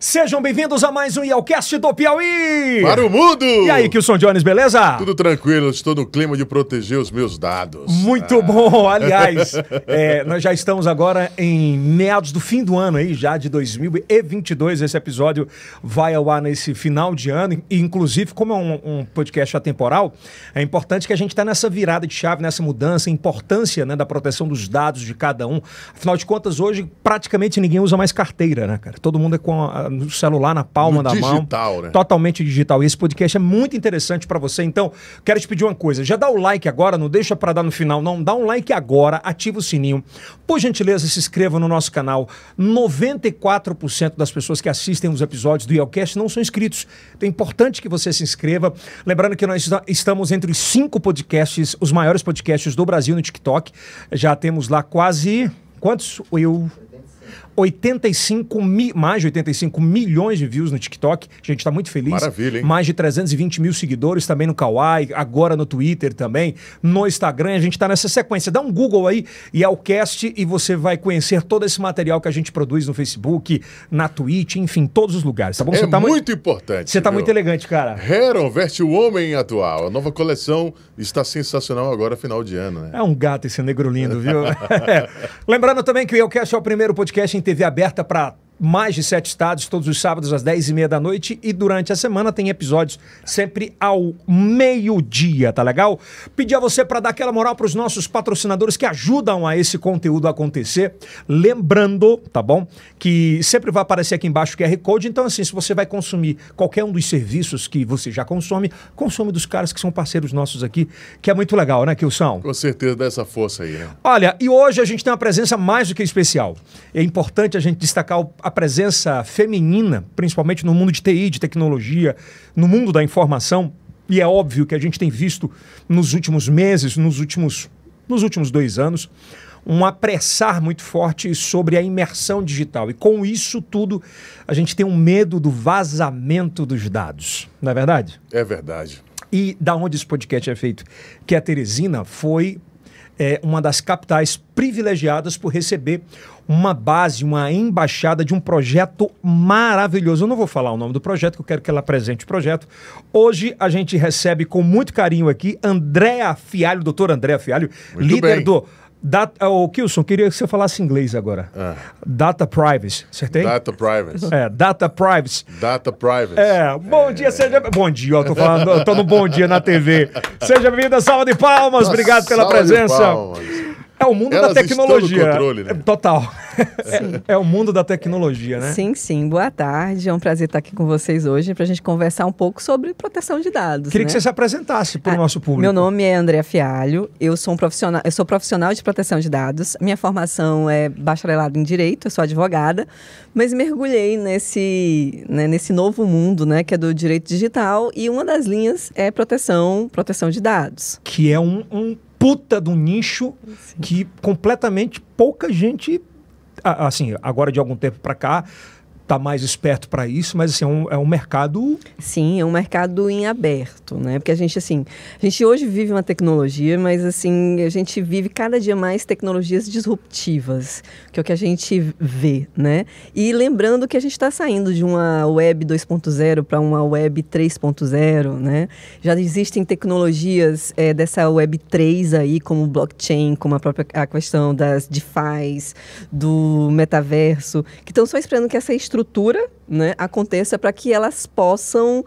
Sejam bem-vindos a mais um Yelcast do Piauí! Para o mundo! E aí, Kilson Jones, beleza? Tudo tranquilo, estou no clima de proteger os meus dados. Muito bom, aliás, nós já estamos agora em meados do fim do ano aí, já de 2022, esse episódio vai ao ar nesse final de ano, e inclusive, como é um podcast atemporal, é importante que a gente está nessa virada de chave, nessa mudança, importância, né, da proteção dos dados de cada um. Afinal de contas, hoje praticamente ninguém usa mais carteira, né, cara? Todo mundo é com no celular na palma da mão. Digital, né? Totalmente digital. E esse podcast é muito interessante para você. Então, quero te pedir uma coisa. Já dá o like agora, não deixa para dar no final, não. Dá um like agora, ativa o sininho. Por gentileza, se inscreva no nosso canal. 94% das pessoas que assistem os episódios do Yelcast não são inscritos. Então é importante que você se inscreva. Lembrando que nós estamos entre os 5 podcasts, os maiores podcasts do Brasil no TikTok. Já temos lá quase... Quantos? Mais de 85 milhões de views no TikTok. A gente está muito feliz. Maravilha, hein? Mais de 320 mil seguidores também no Kawaii, agora no Twitter também, no Instagram. A gente está nessa sequência. Dá um Google aí, Yelcast, e você vai conhecer todo esse material que a gente produz no Facebook, na Twitch, enfim, todos os lugares. Tá bom? É muito importante. Você tá muito elegante, cara. Heron veste o homem atual. A nova coleção está sensacional agora, final de ano, né? É um gato esse negro lindo, viu? Lembrando também que o Yelcast é o primeiro podcast em TV aberta para mais de 7 estados, todos os sábados às 10h30 da noite, e durante a semana tem episódios sempre ao meio-dia, tá legal? Pedir a você para dar aquela moral para os nossos patrocinadores que ajudam a esse conteúdo a acontecer. Lembrando, tá bom? Que sempre vai aparecer aqui embaixo o QR Code, então assim, se você vai consumir qualquer um dos serviços que você já consome dos caras que são parceiros nossos aqui, que é muito legal, né, Kilson? Com certeza, dá essa força aí, né? Olha, e hoje a gente tem uma presença mais do que especial. É importante a gente destacar a presença feminina, principalmente no mundo de TI, de tecnologia, no mundo da informação, e é óbvio que a gente tem visto nos últimos meses, nos últimos 2 anos, um apressar muito forte sobre a imersão digital. E com isso tudo, a gente tem um medo do vazamento dos dados. Não é verdade? É verdade. E da onde esse podcast é feito? Que a Teresina foi uma das capitais privilegiadas por receber uma base, uma embaixada de um projeto maravilhoso. Eu não vou falar o nome do projeto, que eu quero que ela apresente o projeto. Hoje a gente recebe com muito carinho aqui Andréa Fialho, doutora Andréa Fialho, muito líder bem. do... Kilson, queria que você falasse inglês agora. Data Privacy, acertei? Data Privacy. Data Privacy. Data Privacy. Bom dia, seja... Bom dia, eu tô no Bom Dia na TV. Seja bem-vindo, salva de palmas, obrigado pela presença. É o mundo da tecnologia. Estão no controle, né? Total. É o mundo da tecnologia, né? Sim, sim. Boa tarde. É um prazer estar aqui com vocês hoje para a gente conversar um pouco sobre proteção de dados. Queria que você se apresentasse para o nosso público. Meu nome é Andréa Fialho. Eu sou profissional de proteção de dados. Minha formação é bacharelado em Direito, eu sou advogada, mas mergulhei nesse novo mundo, né, que é do direito digital, e uma das linhas é proteção de dados. Que é um puta do nicho. Sim. Que completamente pouca gente, assim, agora de algum tempo para cá, tá mais esperto para isso, mas assim, é um mercado... Sim, é um mercado em aberto, né? Porque a gente hoje vive uma tecnologia, mas assim, a gente vive cada dia mais tecnologias disruptivas, que é o que a gente vê, né? E lembrando que a gente está saindo de uma web 2.0 para uma web 3.0, né? Já existem tecnologias dessa web 3 aí, como blockchain, como a questão das DeFis, do metaverso, que estão só esperando que essa estrutura, né, aconteça para que elas possam,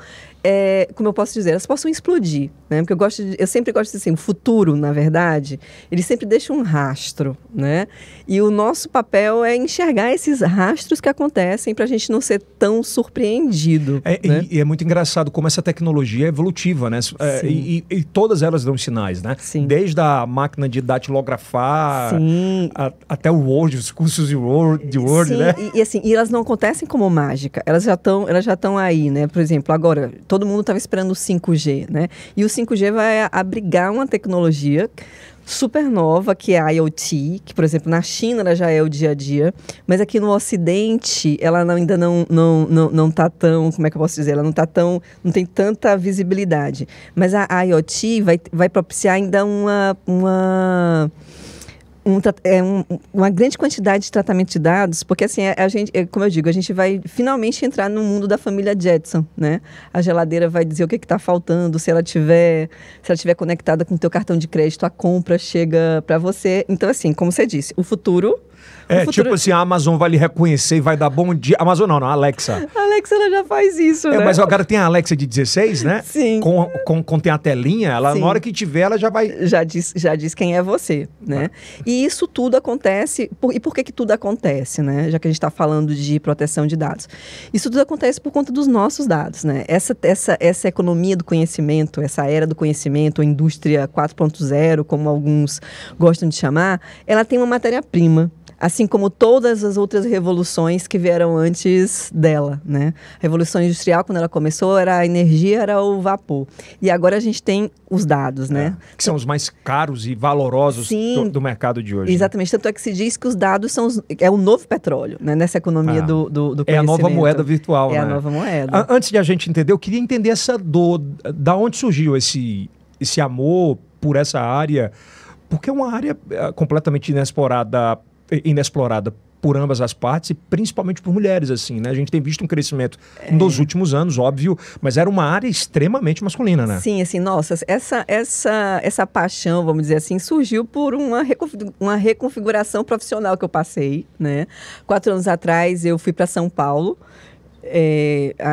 como eu posso dizer, elas possam explodir, né? Porque eu sempre gosto de dizer assim, o futuro, na verdade, ele sempre deixa um rastro, né? E o nosso papel é enxergar esses rastros que acontecem para a gente não ser tão surpreendido. Né? E é muito engraçado como essa tecnologia é evolutiva, né? E todas elas dão sinais, né? Sim. Desde a máquina de datilografar até o Word, os cursos de Word, sim, né? E elas não acontecem como mágica, elas já estão aí, né? Por exemplo, agora, todo mundo estava esperando o 5G, né? E o 5G vai abrigar uma tecnologia super nova, que é a IoT, que, por exemplo, na China ela já é o dia a dia, mas aqui no Ocidente ela ainda não está tão, como é que eu posso dizer, ela não tem tanta visibilidade. Mas a IoT vai propiciar ainda uma grande quantidade de tratamento de dados, porque assim, a gente, como eu digo, a gente vai finalmente entrar no mundo da família Jetson, né? A geladeira vai dizer o que está faltando, se ela tiver conectada com o teu cartão de crédito, a compra chega para você. Então, assim, como você disse, o futuro... tipo assim, a Amazon vai lhe reconhecer e vai dar bom dia. Amazon não, a Alexa. A Alexa, ela já faz isso, né? Mas agora tem a Alexa de 16, né? Sim. Tem a telinha, ela, Sim. na hora que tiver, ela já vai... Já diz quem é você, né? E isso tudo acontece... E por que tudo acontece, né? Já que a gente está falando de proteção de dados. Isso tudo acontece por conta dos nossos dados, né? Essa economia do conhecimento, essa era do conhecimento, a indústria 4.0, como alguns gostam de chamar, ela tem uma matéria-prima. Assim como todas as outras revoluções que vieram antes dela, né? A Revolução Industrial, quando ela começou, era a energia, era o vapor. E agora a gente tem os dados, né? Que são os mais caros e valorosos do mercado de hoje. Exatamente. Né? Tanto é que se diz que os dados é o novo petróleo, né? Nessa economia do conhecimento. É a nova moeda virtual, né? É a nova moeda. Antes de a gente entender, eu queria entender essa dor. Da onde surgiu esse amor por essa área? Porque é uma área completamente inexplorada por ambas as partes e principalmente por mulheres, assim, né? A gente tem visto um crescimento nos últimos anos, óbvio, mas era uma área extremamente masculina, né? Sim, assim, nossa, essa paixão, vamos dizer assim, surgiu por uma reconfiguração profissional que eu passei, né? 4 anos atrás eu fui para São Paulo.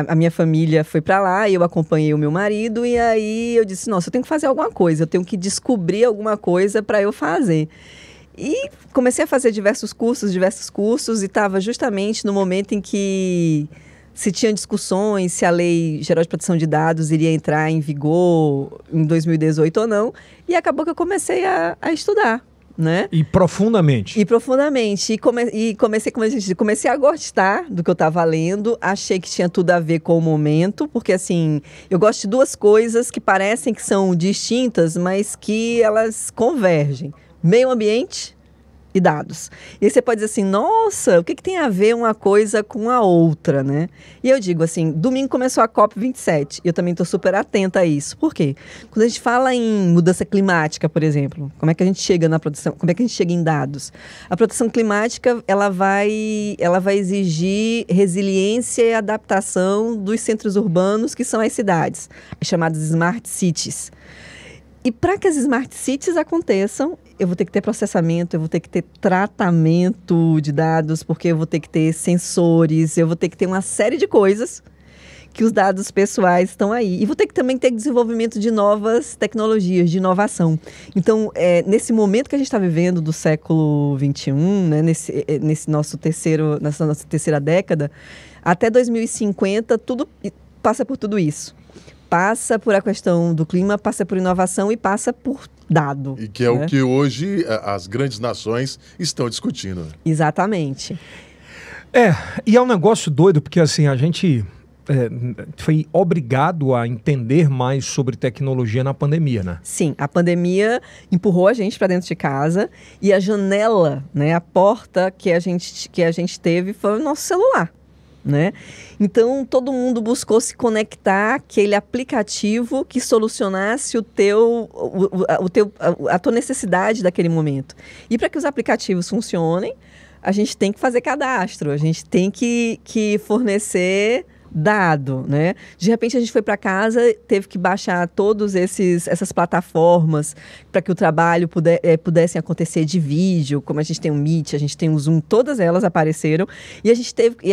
A minha família foi para lá, eu acompanhei o meu marido e aí eu disse, nossa, eu tenho que fazer alguma coisa, eu tenho que descobrir alguma coisa para eu fazer. E comecei a fazer diversos cursos e estava justamente no momento em que se tinham discussões se a Lei Geral de Proteção de Dados iria entrar em vigor em 2018 ou não, e acabou que eu comecei a estudar. Né? E profundamente. E comecei a gostar do que eu estava lendo, achei que tinha tudo a ver com o momento, porque assim, eu gosto de 2 coisas que parecem que são distintas, mas que elas convergem. Meio ambiente e dados. E aí você pode dizer assim, nossa, o que tem a ver uma coisa com a outra, né? E eu digo assim, domingo começou a COP27, e eu também estou super atenta a isso. Por quê? Quando a gente fala em mudança climática, por exemplo, como é que a gente chega na produção, como é que a gente chega em dados? A proteção climática, ela vai exigir resiliência e adaptação dos centros urbanos, que são as cidades, as chamadas smart cities. E para que as smart cities aconteçam, eu vou ter que ter processamento, eu vou ter que ter tratamento de dados, porque eu vou ter que ter sensores, eu vou ter que ter uma série de coisas que os dados pessoais estão aí. E vou ter que também ter desenvolvimento de novas tecnologias, de inovação. Então, nesse momento que a gente está vivendo do século XXI, né, nessa nossa terceira década, até 2050, tudo passa por tudo isso. Passa por a questão do clima, passa por inovação e passa por dado. E que é o que hoje as grandes nações estão discutindo. Exatamente. E é um negócio doido, porque assim, a gente foi obrigado a entender mais sobre tecnologia na pandemia, né? Sim, a pandemia empurrou a gente para dentro de casa e a janela, né, a porta que a gente teve foi o nosso celular. Né? Então, todo mundo buscou se conectar àquele aplicativo que solucionasse a tua necessidade daquele momento. E para que os aplicativos funcionem, a gente tem que fazer cadastro, a gente tem que fornecer dado, né? De repente a gente foi para casa, teve que baixar todas essas plataformas para que o trabalho pudesse acontecer de vídeo, como a gente tem o Meet, a gente tem o Zoom, todas elas apareceram e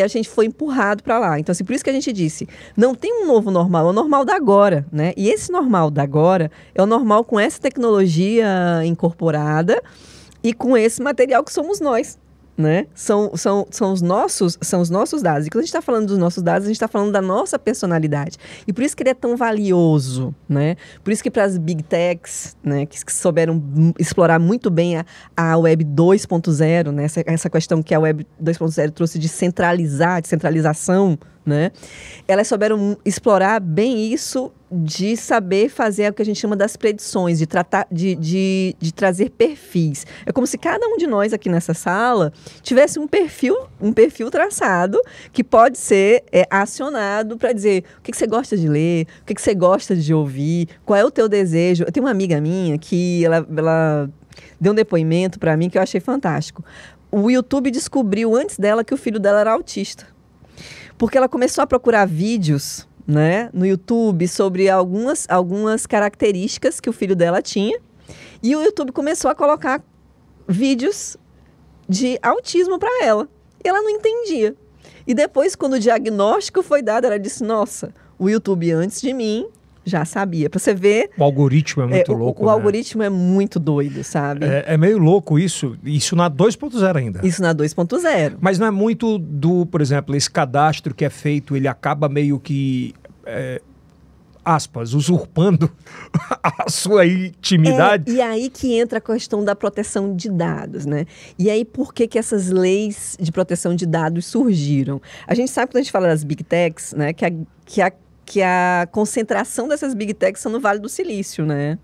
a gente foi empurrado para lá. Então, assim, por isso que a gente disse, não tem um novo normal, é o normal da agora, né? E esse normal da agora é o normal com essa tecnologia incorporada e com esse material que somos nós. Né? São os nossos dados. E quando a gente está falando dos nossos dados, a gente está falando da nossa personalidade. E por isso que ele é tão valioso, né? Por isso que para as Big Techs, né, que souberam explorar muito bem a Web 2.0, né? Essa questão que a Web 2.0 trouxe de centralização, né? Elas souberam explorar bem isso de saber fazer o que a gente chama das predições, de trazer perfis. É como se cada um de nós aqui nessa sala tivesse um perfil traçado que pode ser acionado para dizer o que você gosta de ler, o que você gosta de ouvir, qual é o teu desejo. Eu tenho uma amiga minha que ela deu um depoimento para mim que eu achei fantástico. O YouTube descobriu antes dela que o filho dela era autista. Porque ela começou a procurar vídeos, né, no YouTube sobre algumas características que o filho dela tinha. E o YouTube começou a colocar vídeos de autismo para ela. E ela não entendia. E depois, quando o diagnóstico foi dado, ela disse, nossa, o YouTube antes de mim já sabia. Para você ver... O algoritmo é muito louco, O algoritmo é muito doido, sabe? É meio louco isso. Isso na 2.0 ainda. Isso na 2.0. Mas não é muito por exemplo, esse cadastro que é feito, ele acaba meio que... aspas, usurpando a sua intimidade. E aí que entra a questão da proteção de dados, né? E aí por que essas leis de proteção de dados surgiram? A gente sabe, quando a gente fala das Big Techs, né, que a concentração dessas Big Techs são no Vale do Silício, né?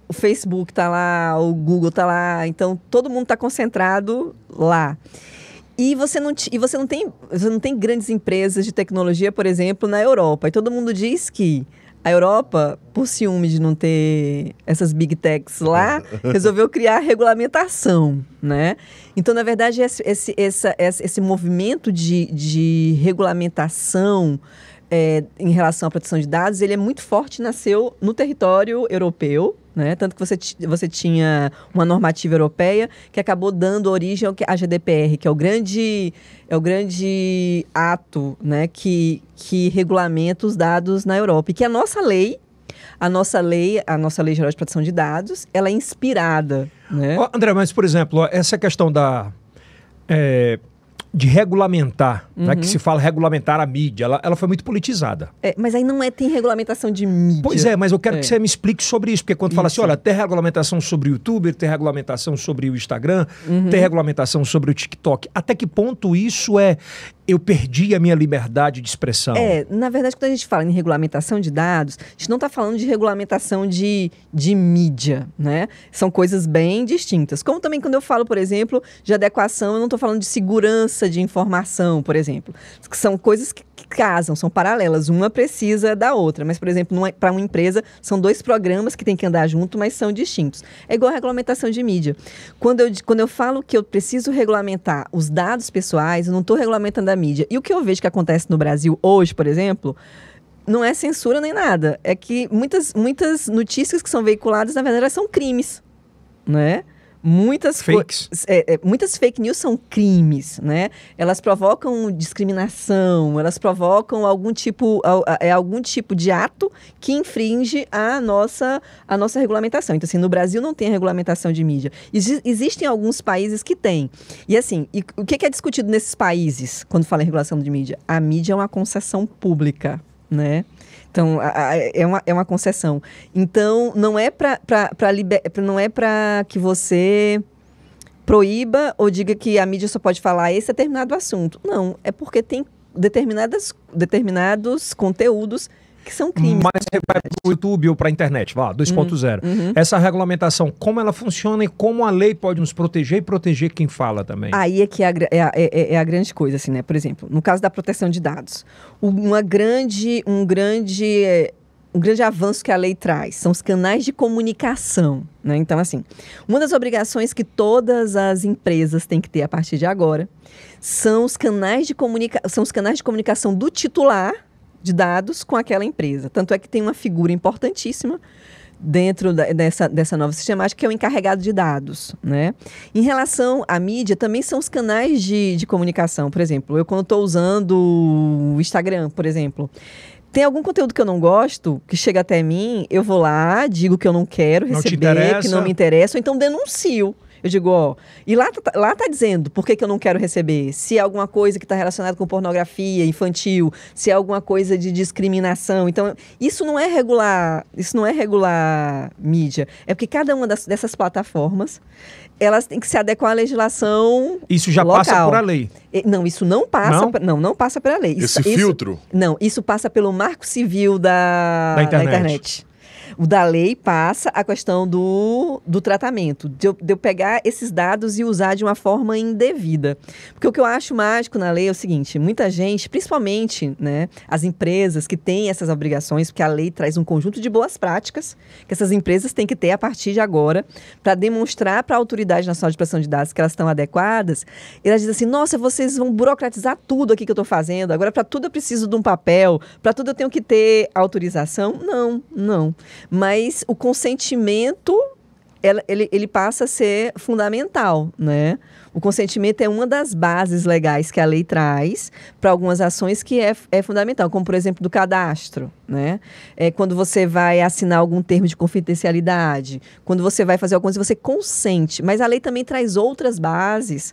O Facebook está lá, o Google está lá, então todo mundo está concentrado lá. E você não tem grandes empresas de tecnologia, por exemplo, na Europa. E todo mundo diz que a Europa, por ciúme de não ter essas Big Techs lá, resolveu criar regulamentação, né? Então, na verdade, esse movimento de regulamentação em relação à proteção de dados, ele é muito forte, nasceu no território europeu, né? Tanto que você tinha uma normativa europeia que acabou dando origem à GDPR, que é o grande ato, né, que regulamenta os dados na Europa. E que a nossa lei geral de proteção de dados, ela é inspirada, né? André, mas, por exemplo, essa questão de regulamentar, né, que se fala regulamentar a mídia, ela foi muito politizada. Mas aí tem regulamentação de mídia. Pois é, mas eu quero que você me explique sobre isso, porque quando fala assim, olha, tem regulamentação sobre o YouTube, tem regulamentação sobre o Instagram, tem regulamentação sobre o TikTok. Até que ponto isso eu perdi a minha liberdade de expressão? Na verdade, quando a gente fala em regulamentação de dados, a gente não está falando de regulamentação de mídia, né? São coisas bem distintas. Como também quando eu falo, por exemplo, de adequação, eu não estou falando de segurança de informação, por exemplo. Que são coisas que casam, são paralelas. Uma precisa da outra. Mas, por exemplo, para uma empresa, são dois programas que têm que andar junto, mas são distintos. É igual a regulamentação de mídia. Quando eu falo que eu preciso regulamentar os dados pessoais, eu não estou regulamentando a mídia. E o que eu vejo que acontece no Brasil hoje, por exemplo, não é censura nem nada. É que muitas notícias que são veiculadas, na verdade, são crimes, né? Muitas fake news são crimes, né? Elas provocam discriminação, elas provocam algum tipo de ato que infringe a nossa regulamentação. Então, assim, no Brasil não tem a regulamentação de mídia. Existem alguns países que têm. E, assim, o que é discutido nesses países quando fala em regulação de mídia? A mídia é uma concessão pública, né? Então, é uma concessão. Então, não é para que você proíba ou diga que a mídia só pode falar esse determinado assunto. Não, é porque tem determinados conteúdos que são crimes. Mas vai para o YouTube ou para a internet, 2.0. Essa regulamentação, como ela funciona e como a lei pode nos proteger e proteger quem fala também? Aí é que é a grande coisa, assim, né? Por exemplo, no caso da proteção de dados, um grande avanço que a lei traz são os canais de comunicação, né? Então, assim, uma das obrigações que todas as empresas têm que ter a partir de agora são os canais de comunicação do titular de dados com aquela empresa. Tanto é que tem uma figura importantíssima dentro dessa nova sistemática, que é o encarregado de dados, né? Em relação à mídia, também são os canais de comunicação. Por exemplo, eu quando estou usando o Instagram, por exemplo, tem algum conteúdo que eu não gosto, que chega até mim, eu vou lá, digo que eu não quero receber, que não me interessa, ou então denuncio. Eu digo, e lá tá dizendo por que eu não quero receber. Se é alguma coisa que está relacionada com pornografia infantil, se é alguma coisa de discriminação. Então, isso não é regular mídia. É porque cada uma dessas plataformas, elas têm que se adequar à legislação Isso já local. Passa por a lei? Não, isso não passa. Não passa pela lei. Esse filtro? Não, isso passa pelo Marco Civil da internet. O da lei passa a questão do tratamento, de eu pegar esses dados e usar de uma forma indevida. Porque o que eu acho mágico na lei é o seguinte, muita gente, principalmente, né, as empresas que têm essas obrigações, porque a lei traz um conjunto de boas práticas que essas empresas têm que ter a partir de agora para demonstrar para a Autoridade Nacional de Proteção de Dados que elas estão adequadas. Elas dizem assim, nossa, vocês vão burocratizar tudo aqui que eu estou fazendo, agora para tudo eu preciso de um papel, para tudo eu tenho que ter autorização. Não. Mas o consentimento, ele passa a ser fundamental, né? O consentimento é uma das bases legais que a lei traz para algumas ações que é fundamental, como, por exemplo, do cadastro, né? Quando você vai assinar algum termo de confidencialidade, quando você vai fazer alguma coisa, você consente. Mas a lei também traz outras bases,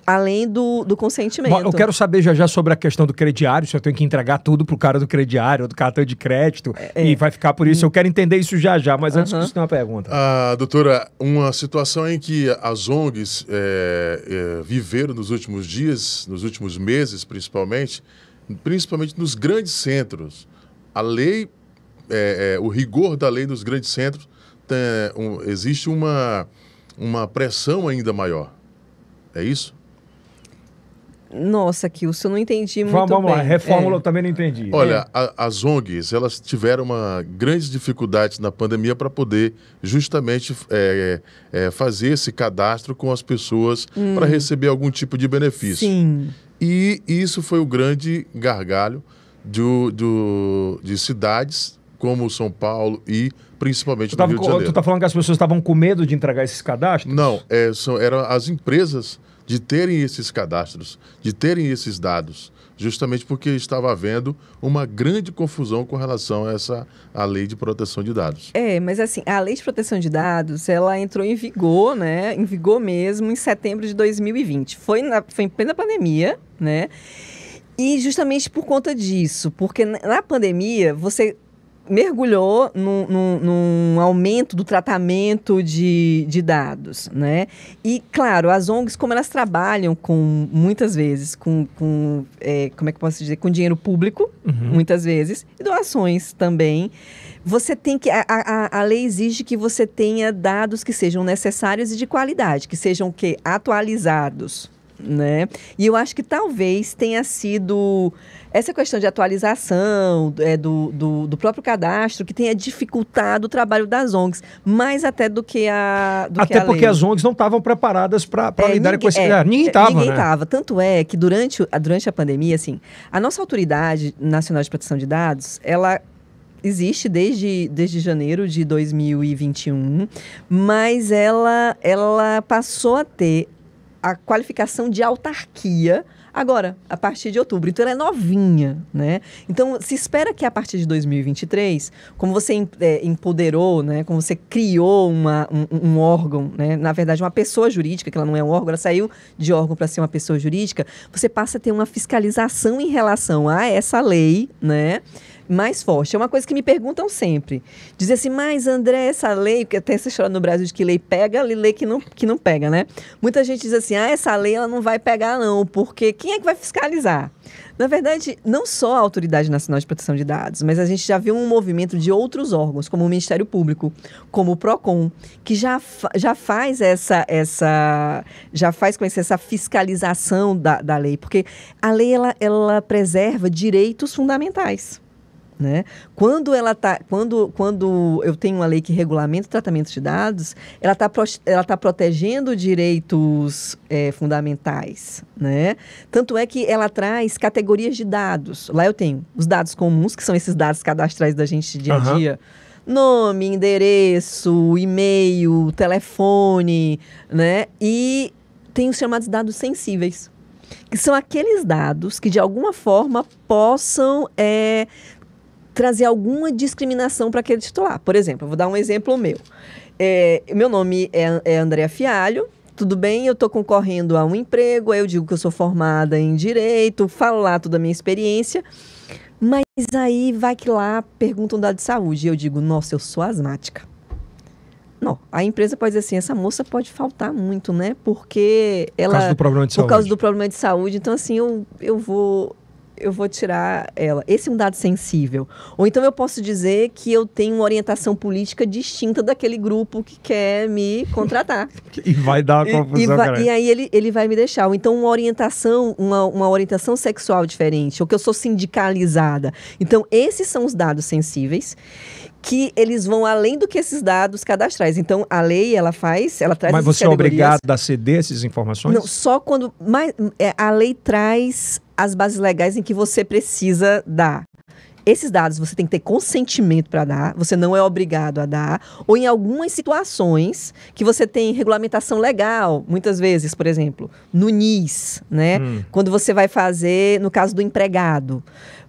além do consentimento. Bom, eu quero saber já sobre a questão do crediário, se eu tenho que entregar tudo pro cara do crediário ou do cartão de crédito, e vai ficar por isso. Eu quero entender isso já, mas antes disso tem uma pergunta. Doutora, uma situação em que as ONGs viveram nos últimos dias, nos últimos meses principalmente nos grandes centros. A lei, o rigor da lei nos grandes centros, existe uma pressão ainda maior. É isso? Nossa, Kilson, eu não entendi muito bem. Vamos lá, reformula, eu também não entendi. Olha, as ONGs, elas tiveram grandes dificuldades na pandemia para poder justamente fazer esse cadastro com as pessoas para receber algum tipo de benefício. Sim. E isso foi o grande gargalo de cidades como São Paulo e principalmente no Rio de Janeiro. Tu está falando que as pessoas estavam com medo de entregar esses cadastros? Não, eram as empresas de terem esses cadastros, de terem esses dados, justamente porque estava havendo uma grande confusão com relação a lei de proteção de dados. Mas assim, a lei de proteção de dados, ela entrou em vigor, né? Em vigor mesmo em setembro de 2020. Foi em plena pandemia, né? E justamente por conta disso, porque na pandemia você mergulhou num aumento do tratamento de dados, né? E, claro, as ONGs, como elas trabalham muitas vezes como é que eu posso dizer, com dinheiro público, muitas vezes, e doações também, você tem que, a lei exige que você tenha dados que sejam necessários e de qualidade, que sejam atualizados, né? E eu acho que talvez tenha sido essa questão de atualização do próprio cadastro que tenha dificultado o trabalho das ONGs, mais até do que a porque lei. as ONGs não estavam preparadas para lidar com esse... ninguém estava, né? Ninguém estava. Tanto é que durante a pandemia, assim, a nossa Autoridade Nacional de Proteção de Dados, ela existe desde janeiro de 2021, mas ela passou a ter a qualificação de autarquia agora, a partir de outubro. Então, ela é novinha, né? Então, se espera que a partir de 2023, como você empoderou, né? Como você criou um órgão, né? Na verdade, uma pessoa jurídica, que ela não é um órgão, ela saiu de órgão para ser uma pessoa jurídica, você passa a ter uma fiscalização em relação a essa lei, né? Mais forte. É uma coisa que me perguntam sempre. Dizer assim, mas André, essa lei, porque tem essa história no Brasil de que lei pega, lei que não pega, né? Muita gente diz assim, essa lei ela não vai pegar não, porque quem é que vai fiscalizar? Na verdade, não só a Autoridade Nacional de Proteção de Dados, mas a gente já viu um movimento de outros órgãos, como o Ministério Público, como o PROCON, que já faz essa fiscalização da lei, porque a lei ela preserva direitos fundamentais. Né? Quando eu tenho uma lei que regulamenta o tratamento de dados, ela tá protegendo direitos fundamentais, né? Tanto é que ela traz categorias de dados. Lá eu tenho os dados comuns, que são esses dados cadastrais da gente dia a dia. Nome, endereço, e-mail, telefone, né? E tem os chamados dados sensíveis, que são aqueles dados que de alguma forma possam trazer alguma discriminação para aquele titular. Por exemplo, eu vou dar um exemplo meu. Meu nome é Andréa Fialho, tudo bem, eu estou concorrendo a um emprego, aí eu digo que eu sou formada em Direito, falo lá toda a minha experiência, mas aí vai que lá perguntam um dado de saúde, e eu digo, nossa, eu sou asmática. Não, a empresa pode dizer assim, essa moça pode faltar muito, né? Porque ela... Por causa do problema de saúde. Por causa do problema de saúde, então assim, eu vou eu vou tirar ela. Esse é um dado sensível. Ou então eu posso dizer que eu tenho uma orientação política distinta daquele grupo que quer me contratar. E vai dar uma confusão, cara. E aí ele vai me deixar. Ou então uma orientação sexual diferente, ou que eu sou sindicalizada. Então, esses são os dados sensíveis, que eles vão além do que esses dados cadastrais. Então, a lei, ela traz Mas você é obrigado a ceder essas informações? Não, só quando... a lei traz as bases legais em que você precisa dar. Esses dados você tem que ter consentimento para dar, você não é obrigado a dar, ou em algumas situações que você tem regulamentação legal, muitas vezes, por exemplo, no NIS, né? Quando você vai fazer, no caso do empregado.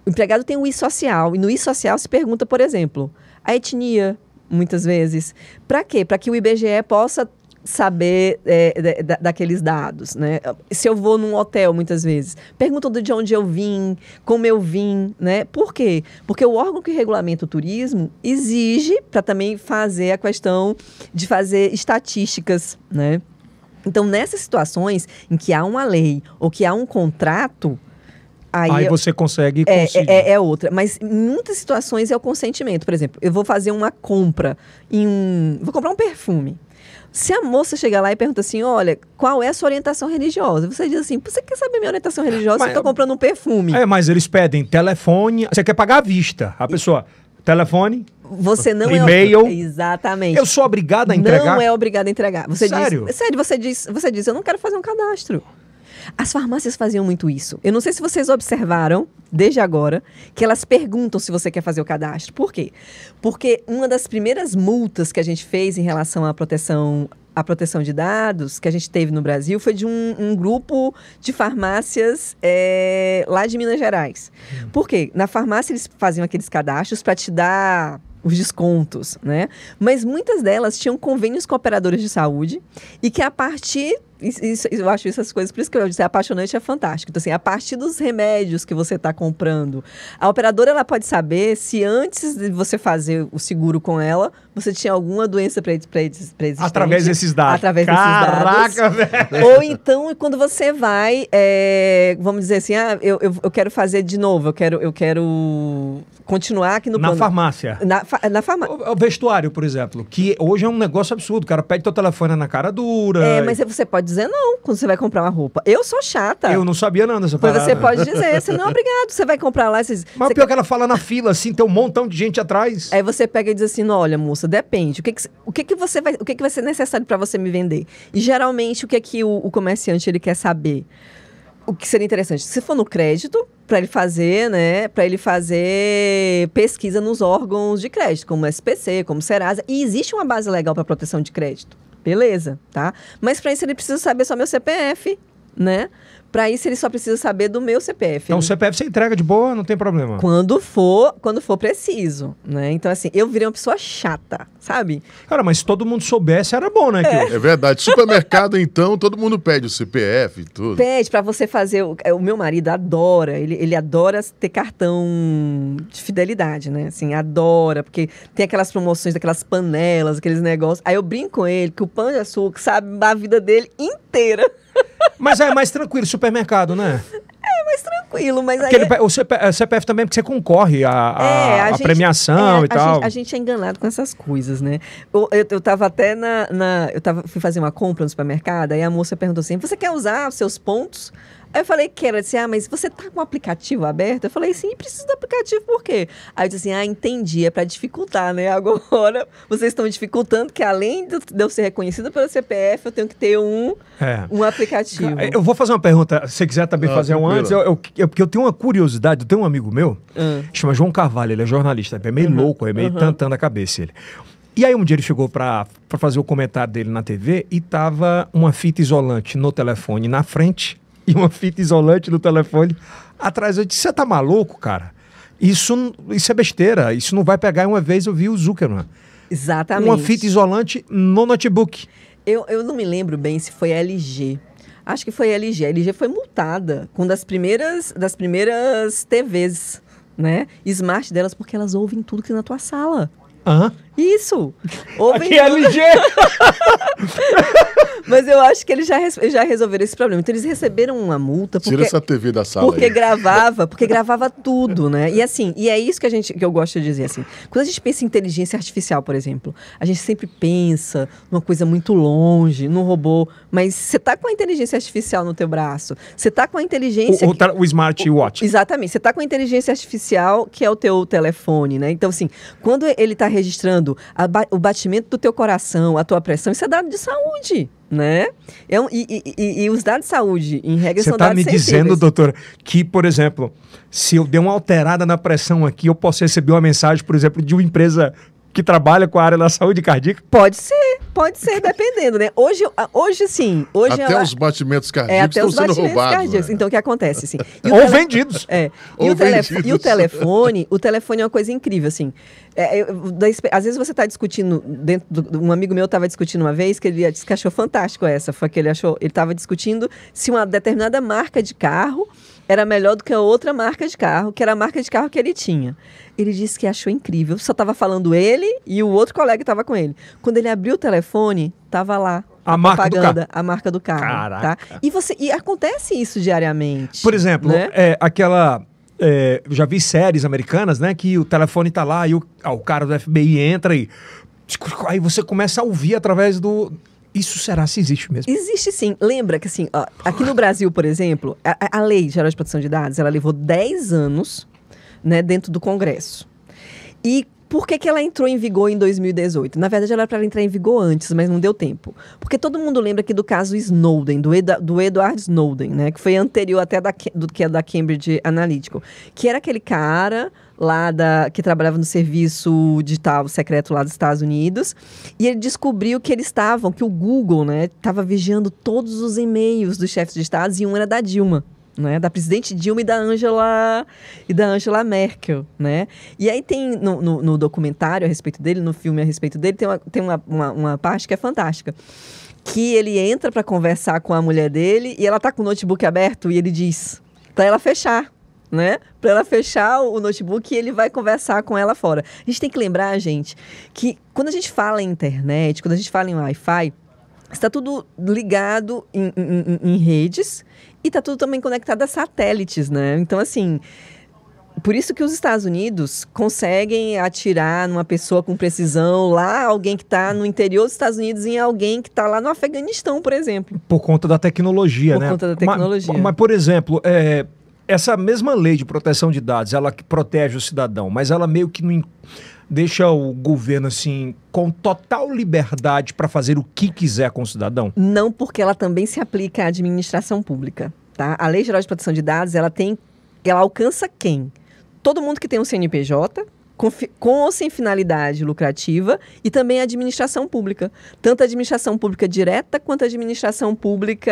O empregado tem o I-social, e no I-social se pergunta, por exemplo, a etnia, muitas vezes. Para quê? Para que o IBGE possa saber daqueles dados, né? Se eu vou num hotel, muitas vezes, perguntam de onde eu vim, como eu vim, né? Por quê? Porque o órgão que regulamenta o turismo exige para também fazer a questão de fazer estatísticas, né? Então, nessas situações em que há uma lei ou que há um contrato, Aí você consegue conseguir. É outra. Mas em muitas situações é o consentimento. Por exemplo, eu vou fazer uma compra vou comprar um perfume. Se a moça chegar lá e pergunta assim, olha, qual é a sua orientação religiosa? Você diz assim, você quer saber minha orientação religiosa? Eu tô comprando um perfume. Mas eles pedem telefone, você quer pagar à vista. A pessoa, telefone, você não e-mail. Exatamente. Eu sou obrigado a entregar? Não é obrigado a entregar. Sério? Você diz, eu não quero fazer um cadastro. As farmácias faziam muito isso. Eu não sei se vocês observaram, desde agora, que elas perguntam se você quer fazer o cadastro. Por quê? Porque uma das primeiras multas que a gente fez em relação à proteção de dados que a gente teve no Brasil foi de um grupo de farmácias lá de Minas Gerais. Por quê? Na farmácia eles faziam aqueles cadastros para te dar os descontos, né? Mas muitas delas tinham convênios com operadores de saúde e que a partir... eu acho essas coisas, por isso que eu disse, é apaixonante, é fantástico. Então, assim, a partir dos remédios que você está comprando, a operadora ela pode saber se antes de você fazer o seguro com ela, você tinha alguma doença pré-existente. Através desses dados. Através Caraca, desses dados. Velho! Ou então, quando você vai, vamos dizer assim, eu quero fazer de novo, eu quero continuar aqui no plano. Na farmácia. Na farmácia. O vestuário, por exemplo, que hoje é um negócio absurdo. O cara pede teu telefone na cara dura. Mas você pode dizer não quando você vai comprar uma roupa. Eu sou chata. Eu não sabia não dessa parada. Você pode dizer, você não é obrigado, você vai comprar lá. Mas o pior é que ela fala na fila, assim, tem um montão de gente atrás. Aí você pega e diz assim, olha, moça, depende. O que vai ser necessário para você me vender? E geralmente o que o comerciante ele quer saber? O que seria interessante? Se for no crédito, para ele fazer, né? Para ele fazer pesquisa nos órgãos de crédito, como SPC, como Serasa. E existe uma base legal para proteção de crédito. Beleza, tá? Mas para isso ele precisa saber só meu CPF, né? Para isso ele só precisa saber do meu CPF. Então o CPF você entrega de boa, não tem problema. Quando for preciso, né? Então assim, eu virei uma pessoa chata, sabe? Cara, mas se todo mundo soubesse era bom, né? É verdade. Supermercado então, todo mundo pede o CPF e tudo. Pede para você fazer, o meu marido adora, ele adora ter cartão de fidelidade, né? Assim, adora, porque tem aquelas promoções daquelas panelas, aqueles negócios. Aí eu brinco com ele que o Pão de Açúcar sabe a vida dele inteira. Mas é mais tranquilo, supermercado, né? É mais tranquilo, mas aí... O CPF também, porque você concorre à premiação e tal. A gente é enganado com essas coisas, né? Eu tava até fui fazer uma compra no supermercado, aí a moça perguntou assim, você quer usar os seus pontos? Aí eu falei, quero. Ela disse, mas você tá com o aplicativo aberto? Eu falei, sim, preciso do aplicativo, por quê? Aí eu disse assim, entendi, é para dificultar, né? Agora, vocês estão dificultando que além de eu ser reconhecida pelo CPF, eu tenho que ter um aplicativo. Eu vou fazer uma pergunta, se você quiser também fazer um antes, porque eu tenho uma curiosidade, eu tenho um amigo meu, chama João Carvalho, ele é jornalista, é meio louco, é meio tantando a cabeça ele. E aí um dia ele chegou para fazer o comentário dele na TV e tava uma fita isolante no telefone na frente, e uma fita isolante no telefone atrás. Eu disse, você tá maluco, cara? Isso é besteira, isso não vai pegar. Uma vez eu vi o Zuckerman. Exatamente. Uma fita isolante no notebook. Eu não me lembro bem se foi a LG. Acho que foi a LG. A LG foi multada com das primeiras TVs, né? Smart delas, porque elas ouvem tudo que tem na tua sala. Isso! Aqui é LG! Mas eu acho que eles já resolveram esse problema. Então eles receberam uma multa Tira essa TV da sala porque aí. gravava tudo, né? E assim, e é isso que eu gosto de dizer assim. Quando a gente pensa em inteligência artificial, por exemplo, a gente sempre pensa numa coisa muito longe, num robô, mas você tá com a inteligência artificial no teu braço. Você tá com a inteligência o smartwatch. Exatamente. Você tá com a inteligência artificial que é o teu telefone, né? Então assim, quando ele tá registrando o batimento do teu coração, a tua pressão, isso é dado de saúde, né? E os dados de saúde, em regra, são dados sensíveis. Você está me dizendo, doutora, que, por exemplo, se eu der uma alterada na pressão aqui, eu posso receber uma mensagem, por exemplo, de uma empresa que trabalha com a área da saúde cardíaca? Pode ser, dependendo, né? Hoje sim. Até os batimentos cardíacos estão sendo roubados. Né? Então, o que acontece, assim? Ou vendidos. E o telefone é uma coisa incrível, assim. Às vezes você está discutindo, um amigo meu estava discutindo uma vez, que ele disse que achou fantástico essa, foi que ele estava discutindo se uma determinada marca de carro era melhor do que a outra marca de carro, que era a marca de carro que ele tinha. Ele disse que achou incrível. Só estava falando ele e o outro colega estava com ele. Quando ele abriu o telefone, estava lá a marca do carro. A marca do carro. Caraca. Tá? E acontece isso diariamente. Por exemplo, né? Eu já vi séries americanas, né? Que o telefone tá lá e o cara do FBI entra e... Aí você começa a ouvir através do... Isso será se existe mesmo? Existe sim. Lembra que assim, ó, aqui no Brasil, por exemplo, a Lei Geral de Proteção de Dados, ela levou 10 anos, né, dentro do Congresso. E por que ela entrou em vigor em 2018? Na verdade, ela era para entrar em vigor antes, mas não deu tempo. Porque todo mundo lembra aqui do caso Snowden, do Edward Snowden, né? Que foi anterior até do que é da Cambridge Analytica. Que era aquele cara lá que trabalhava no serviço digital secreto lá dos Estados Unidos. E ele descobriu que que o Google, né, estava vigiando todos os e-mails dos chefes de Estado, e um era da Dilma. Né, da presidente Dilma e da Angela Merkel, né? E aí tem no documentário a respeito dele, no filme a respeito dele, tem uma parte que é fantástica, que ele entra para conversar com a mulher dele e ela tá com o notebook aberto e ele diz para ela fechar, né? Para ela fechar o notebook e ele vai conversar com ela fora. A gente tem que lembrar, gente, que quando a gente fala em internet, quando a gente fala em Wi-Fi, está tudo ligado em redes e está tudo também conectado a satélites, né? Então, assim, por isso que os Estados Unidos conseguem atirar numa pessoa com precisão lá, alguém que está no interior dos Estados Unidos, em alguém que está lá no Afeganistão, por exemplo. Por conta da tecnologia, né? Por conta da tecnologia. Mas por exemplo, essa mesma lei de proteção de dados, ela que protege o cidadão, mas ela meio que não deixa o governo, assim, com total liberdade para fazer o que quiser com o cidadão? Não, porque ela também se aplica à administração pública, tá? A Lei Geral de Proteção de Dados, ela alcança quem? Todo mundo que tem um CNPJ, com ou sem finalidade lucrativa, e também a administração pública. Tanto a administração pública direta, quanto a administração pública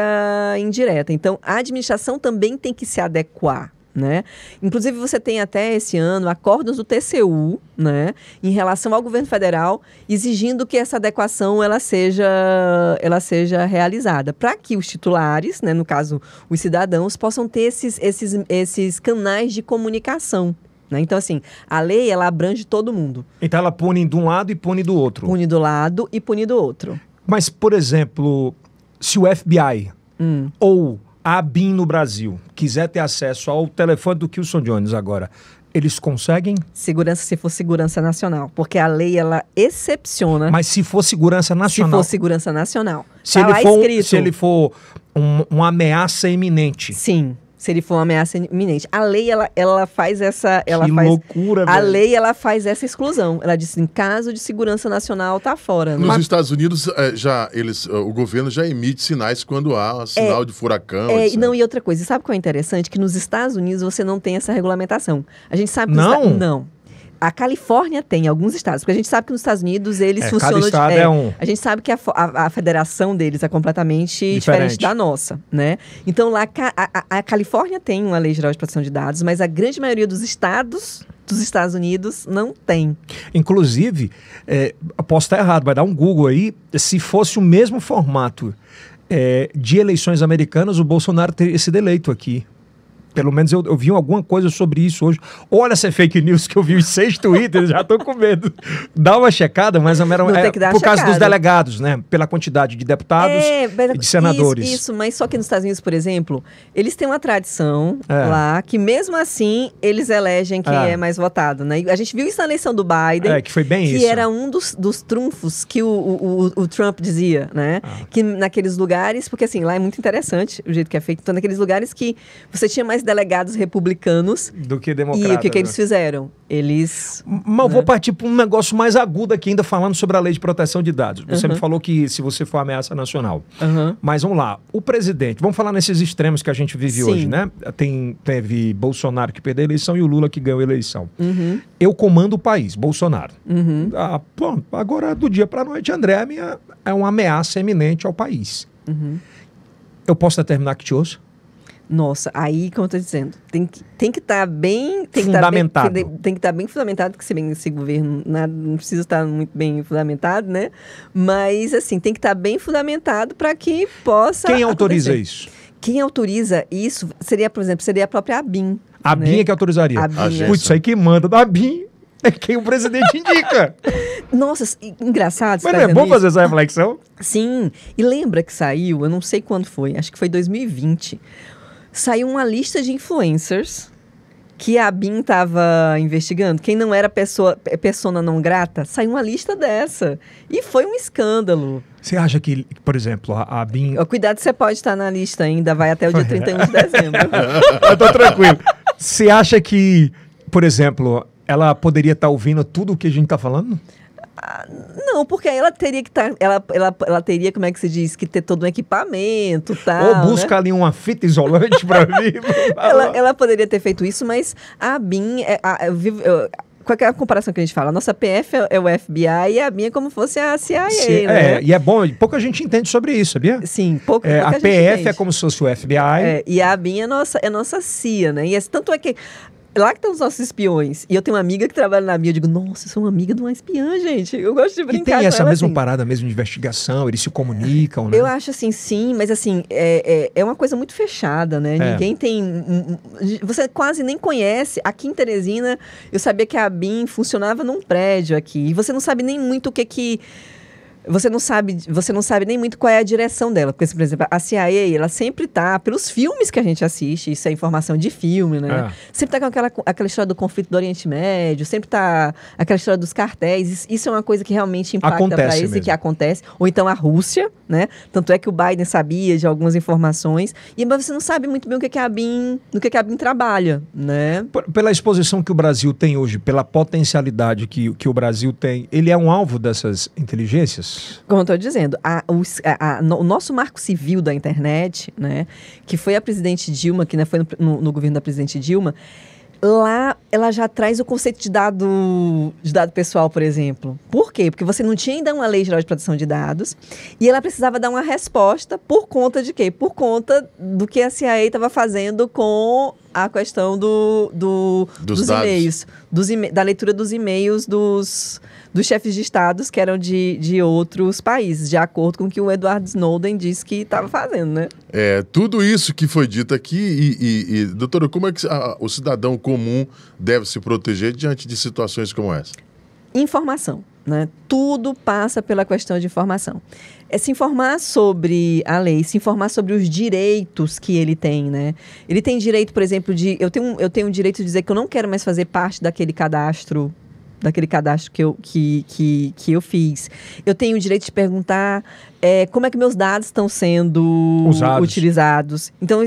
indireta. Então, a administração também tem que se adequar, né? Inclusive, você tem até esse ano acordos do TCU, né, em relação ao governo federal, exigindo que essa adequação ela seja realizada, para que os titulares, né, no caso, os cidadãos, possam ter esses canais de comunicação. Né? Então, assim, a lei, ela abrange todo mundo. Então, ela pune de um lado e pune do outro. Pune do lado e pune do outro. Mas, por exemplo, se o FBI ou a ABIN no Brasil quiser ter acesso ao telefone do Kilson Jones agora, eles conseguem? Segurança, se for segurança nacional. Porque a lei, ela excepciona. Mas se for segurança nacional? Se for segurança nacional. Se ele for uma ameaça iminente. Sim. Se ele for uma ameaça iminente. A lei, ela faz essa... loucura, velho. A lei, ela faz essa exclusão. Ela diz, em caso de segurança nacional, tá fora. Né? Nos Estados Unidos, o governo já emite sinais quando há sinal de furacão. Não, e outra coisa, sabe qual é interessante? Que nos Estados Unidos você não tem essa regulamentação. A gente sabe que... Não. A Califórnia tem, alguns estados, porque a gente sabe que nos Estados Unidos eles funcionam... Cada estado é um. A gente sabe que a federação deles é completamente diferente da nossa, né? Então lá a Califórnia tem uma lei geral de proteção de dados, mas a grande maioria dos estados dos Estados Unidos não tem. Inclusive, posso estar errado, vai dar um Google aí, se fosse o mesmo formato de eleições americanas, o Bolsonaro teria sido eleito aqui. Pelo menos eu vi alguma coisa sobre isso hoje. Olha essa fake news que eu vi os 6 twitters, já tô com medo. Dá uma checada, mas por causa dos delegados, né? Pela quantidade de deputados e de senadores. Isso, mas só que nos Estados Unidos, por exemplo, eles têm uma tradição lá que mesmo assim eles elegem quem é mais votado, né? A gente viu isso na eleição do Biden. Que foi bem isso. Que era um dos trunfos que o Trump dizia, né? Que naqueles lugares, porque assim, lá é muito interessante o jeito que é feito. Então, naqueles lugares que você tinha mais delegados republicanos do que democratas. E o que eles fizeram? Eles... Mas eu vou partir para um negócio mais agudo aqui, ainda falando sobre a lei de proteção de dados. Você me falou que se você for ameaça nacional. Mas vamos lá, o presidente, vamos falar nesses extremos que a gente vive hoje, né? Teve Bolsonaro que perdeu a eleição e o Lula que ganhou a eleição. Eu comando o país, Bolsonaro. Pronto, agora do dia para a noite, André é uma ameaça eminente ao país. Eu posso determinar que te ouço? Nossa, aí, como eu estou dizendo, tem que estar bem... fundamentado. Tem que estar bem fundamentado, porque se bem esse governo não precisa estar muito bem fundamentado, né? Mas, assim, tem que estar bem fundamentado para que possa Quem autoriza acontecer. isso? Quem autoriza isso seria, por exemplo, a própria ABIN. A ABIN é que autorizaria? Putz, isso aí quem manda da ABIN é quem o presidente indica. Nossa, engraçado. Mas não é bom fazer essa reflexão? Sim. E lembra que saiu, eu não sei quando foi, acho que foi 2020, saiu uma lista de influencers que a ABIN estava investigando. Quem não era persona não grata, saiu uma lista dessa. E foi um escândalo. Você acha que, por exemplo, a ABIN... Cuidado, você pode estar na lista ainda, vai até o dia 31 de dezembro. Eu tô tranquilo. Você acha que, por exemplo, ela poderia estar ouvindo tudo o que a gente está falando? Não, porque ela teria que estar... Ela teria, como é que se diz, que ter todo um equipamento, tal, ou busca, né, ali uma fita isolante para vir. Ela poderia ter feito isso, mas a ABIN... Qual é a comparação que a gente fala? A nossa PF é o FBI e a ABIN é como se fosse a CIA, né? E é bom, pouca gente entende sobre isso, sabia? Sim, pouca a gente PF entende. É como se fosse o FBI. E a ABIN é nossa CIA, né? E tanto é que... Lá que estão os nossos espiões. E eu tenho uma amiga que trabalha na ABIN. Eu digo, nossa, eu sou uma amiga de uma espiã, gente. Eu gosto de brincar com ela. E tem essa mesma assim. parada mesmo de investigação, eles se comunicam, né? Eu acho assim, sim, mas assim, é uma coisa muito fechada, né? Ninguém tem... Você quase nem conhece. Aqui em Teresina, eu sabia que a ABIN funcionava num prédio aqui. E você não sabe nem muito o que... Você não sabe nem muito qual é a direção dela. Porque, por exemplo, a CIA, ela sempre tá, pelos filmes que a gente assiste, isso é informação de filme, né? Sempre tá com aquela história do conflito do Oriente Médio, sempre tá aquela história dos cartéis. Isso é uma coisa que realmente impacta para esse que acontece. Ou então a Rússia, né? Tanto é que o Biden sabia de algumas informações. Mas você não sabe muito bem no que a ABIN trabalha, né? Pela exposição que o Brasil tem hoje, pela potencialidade que o Brasil tem, ele é um alvo dessas inteligências? Como eu estou dizendo, o nosso marco civil da internet, né, que foi a presidente Dilma, que, né, foi no governo da presidente Dilma, lá ela já traz o conceito de dado pessoal, por exemplo. Por quê? Porque você não tinha ainda uma lei geral de proteção de dados e ela precisava dar uma resposta por conta de quê? Por conta do que a CIA estava fazendo com a questão dos e-mails, da leitura dos e-mails dos chefes de estados que eram de outros países, de acordo com o que o Edward Snowden disse que estava fazendo, né? Tudo isso que foi dito aqui doutora, como é que o cidadão comum deve se proteger diante de situações como essa? Informação, né? Tudo passa pela questão de informação. Se informar sobre a lei, se informar sobre os direitos que ele tem, né? Ele tem direito, por exemplo, eu tenho o direito de dizer que eu não quero mais fazer parte daquele cadastro que eu fiz. Eu tenho o direito de perguntar como é que meus dados estão sendo utilizados. Então,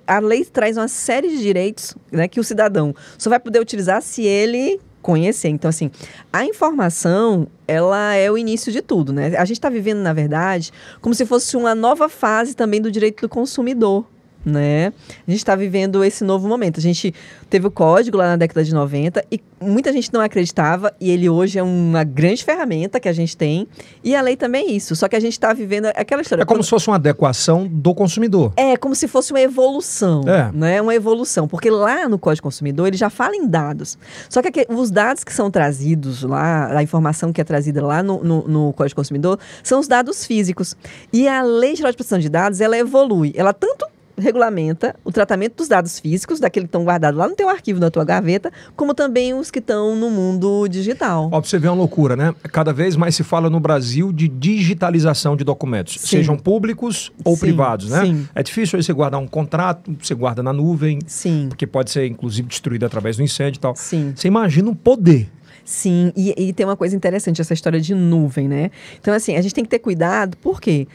a lei traz uma série de direitos, né, que o cidadão só vai poder utilizar se ele conhecer. Então, assim, a informação, ela é o início de tudo, né? A gente está vivendo, na verdade, como se fosse uma nova fase também do direito do consumidor, né? A gente está vivendo esse novo momento. A gente teve o código lá na década de 90 e muita gente não acreditava e ele hoje é uma grande ferramenta que a gente tem e a lei também é isso. Só que a gente está vivendo aquela história. É como se fosse uma adequação do consumidor. É como se fosse uma evolução, né? Uma evolução, porque lá no Código Consumidor ele já fala em dados. Só que os dados que são trazidos lá, a informação que é trazida lá no Código Consumidor são os dados físicos. E a Lei Geral de Proteção de Dados, ela evolui. Ela tanto regulamenta o tratamento dos dados físicos, daqueles que estão guardados lá no teu arquivo, na tua gaveta, como também os que estão no mundo digital. Ó, pra você ver uma loucura, né? Cada vez mais se fala no Brasil de digitalização de documentos, Sim. sejam públicos ou Sim, privados, né? sim. É difícil aí você guardar um contrato, você guarda na nuvem, Sim. porque pode ser, inclusive, destruído através do incêndio e tal. Sim. Você imagina o poder. Sim, e tem uma coisa interessante, essa história de nuvem, né? Então, assim, a gente tem que ter cuidado, por quê?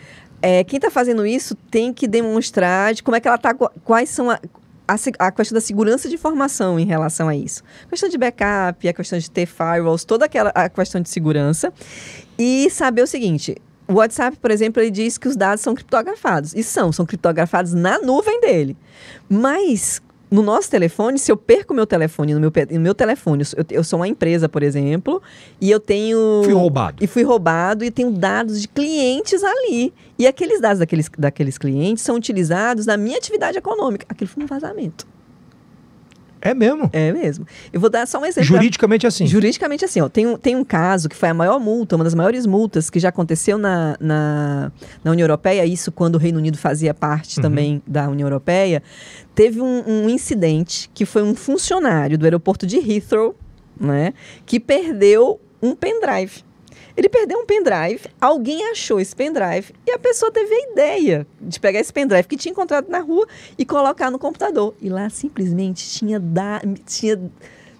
Quem está fazendo isso tem que demonstrar de como é que ela está, quais são a questão da segurança de informação em relação a isso. A questão de backup, a questão de ter firewalls, toda a questão de segurança. E saber o seguinte, o WhatsApp, por exemplo, ele diz que os dados são criptografados. E são criptografados na nuvem dele. Mas no nosso telefone, se eu perco meu telefone, no meu telefone, eu sou uma empresa, por exemplo, e eu tenho... Fui roubado e tenho dados de clientes ali. E aqueles dados daqueles clientes são utilizados na minha atividade econômica. Aquilo foi um vazamento. É mesmo? É mesmo. Eu vou dar só um exemplo. Juridicamente assim? Juridicamente assim. Ó, tem um caso que foi a maior multa, uma das maiores multas que já aconteceu na União Europeia, isso quando o Reino Unido fazia parte também da União Europeia. Teve um incidente que foi um funcionário do aeroporto de Heathrow, né, que perdeu um pendrive. Ele perdeu um pendrive, alguém achou esse pendrive e a pessoa teve a ideia de pegar esse pendrive que tinha encontrado na rua e colocar no computador. E lá simplesmente tinha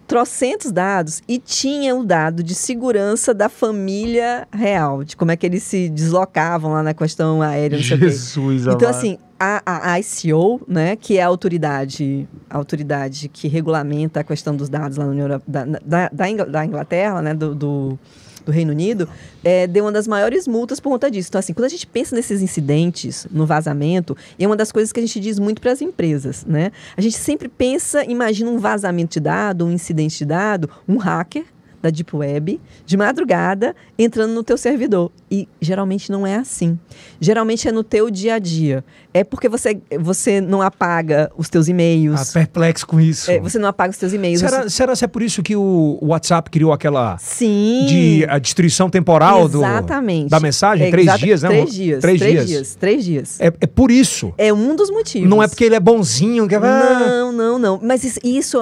trocentos dados e tinha o dado de segurança da família real, de como é que eles se deslocavam lá na questão aérea, não sei o quê. Jesus, então, assim, a ICO, né, que é a autoridade que regulamenta a questão dos dados lá na União da Inglaterra, né, do Reino Unido, deu uma das maiores multas por conta disso. Então, assim, quando a gente pensa nesses incidentes, no vazamento, é uma das coisas que a gente diz muito para as empresas, né? A gente sempre imagina um vazamento de dado, um incidente de dado, um hacker da Deep Web, de madrugada, entrando no teu servidor. E geralmente não é assim. Geralmente é no teu dia a dia. É porque você não apaga os teus e-mails. Perplexo com isso. Você não apaga os teus e-mails. Será que é por isso que o WhatsApp criou aquela... Sim. A destruição temporal da mensagem? 3 dias, né? 3 dias. 3 dias. É por isso. É um dos motivos. Não é porque ele é bonzinho. Não. Mas isso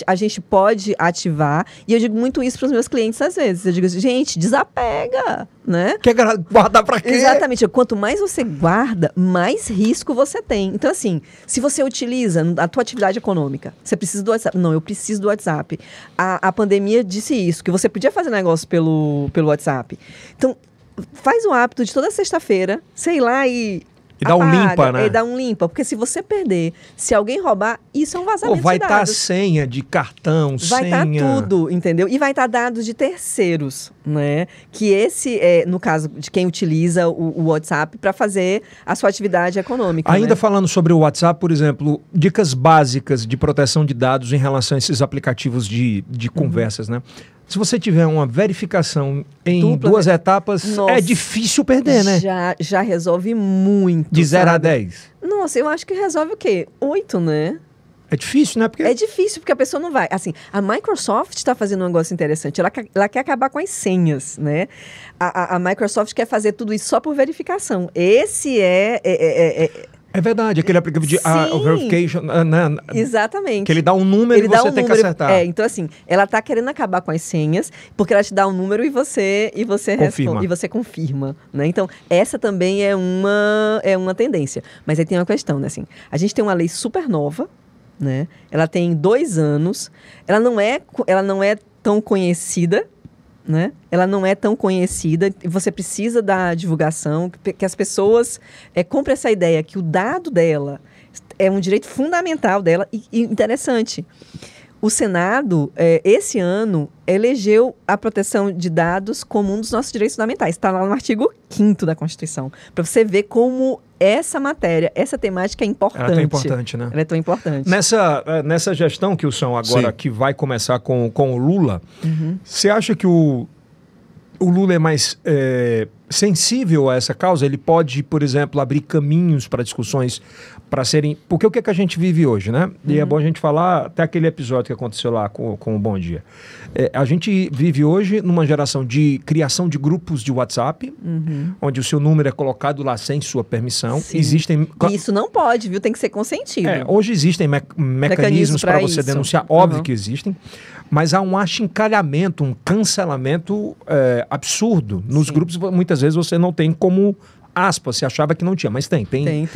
a gente pode ativar. E eu digo muito isso para os meus clientes às vezes. Eu digo assim, gente, desapega, né? Quer guardar para quê? Exatamente. Quanto mais você guarda, mais risco você tem. Então, assim, se você utiliza a tua atividade econômica, você precisa do WhatsApp. Não, eu preciso do WhatsApp. A pandemia disse isso, que você podia fazer negócio pelo WhatsApp. Então, faz o hábito de toda sexta-feira, sei lá, e dá um limpa, né? E dá um limpa, porque se você perder, se alguém roubar, isso é um vazamento de dados. Vai estar senha de cartão, vai estar tudo, entendeu? E vai estar dados de terceiros, né? Que esse é, no caso de quem utiliza o WhatsApp para fazer a sua atividade econômica. Ainda né? falando sobre o WhatsApp, por exemplo, dicas básicas de proteção de dados em relação a esses aplicativos de conversas, né? Se você tiver uma verificação em 2 etapas, nossa, é difícil perder, né? Já resolve muito. De 0 a 10. Nossa, eu acho que resolve o quê? 8, né? É difícil, né? Porque... É difícil, porque a pessoa não vai. Assim, a Microsoft está fazendo um negócio interessante. Ela quer acabar com as senhas, né? A Microsoft quer fazer tudo isso só por verificação. Esse É verdade, aquele aplicativo de verification, né? Exatamente. Que ele dá um número e você tem que acertar. Então assim, ela está querendo acabar com as senhas, porque ela te dá um número e você confirma. E você confirma, né? Então, essa também é uma tendência. Mas aí tem uma questão, né? Assim, a gente tem uma lei super nova, né? Ela tem 2 anos, ela não é tão conhecida, né? Ela não é tão conhecida, você precisa da divulgação, que as pessoas comprem essa ideia que o dado dela é um direito fundamental dela e interessante. O Senado, esse ano, elegeu a proteção de dados como um dos nossos direitos fundamentais. Está lá no artigo 5º da Constituição. Para você ver como essa matéria, essa temática é importante. Ela é tão importante, né? Ela é tão importante. Nessa gestão que o São agora, que vai começar com o Lula, você acha que o Lula é mais sensível a essa causa? Ele pode, por exemplo, abrir caminhos para discussões para serem... Porque o que, que a gente vive hoje, né? E é bom a gente falar até aquele episódio que aconteceu lá com o Bom Dia. A gente vive hoje numa geração de criação de grupos de WhatsApp, onde o seu número é colocado lá sem sua permissão. Sim. Existem... E isso não pode, viu? Tem que ser consentido. Hoje existem mecanismos para você isso. denunciar, óbvio que existem, mas há um achincalhamento, um cancelamento absurdo. Nos grupos, muitas vezes, você não tem como... aspas, você achava que não tinha, mas tem.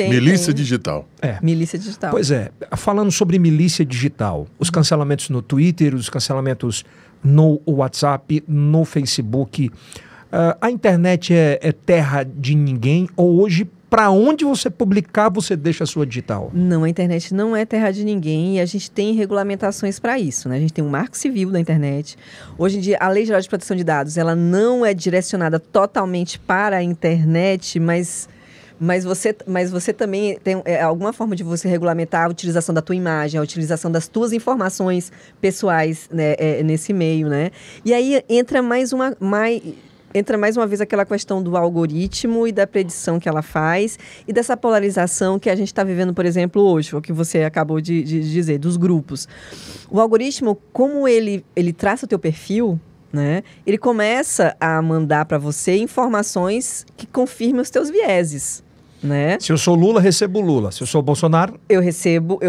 Milícia digital. Milícia digital. Pois é, falando sobre milícia digital, os cancelamentos no Twitter, os cancelamentos no WhatsApp, no Facebook, a internet é terra de ninguém, ou hoje, para onde você publicar, você deixa a sua digital? Não, a internet não é terra de ninguém e a gente tem regulamentações para isso, né? A gente tem um marco civil da internet. Hoje em dia, a Lei Geral de Proteção de Dados, ela não é direcionada totalmente para a internet, mas você também tem alguma forma de você regulamentar a utilização da tua imagem, a utilização das tuas informações pessoais, né, nesse meio, né? E aí entra mais uma vez aquela questão do algoritmo e da predição que ela faz e dessa polarização que a gente está vivendo, por exemplo, hoje, o que você acabou de dizer, dos grupos. O algoritmo, como ele traça o teu perfil, né, ele começa a mandar para você informações que confirmem os teus vieses. Né? Se eu sou Lula, recebo Lula. Se eu sou Bolsonaro... Eu recebo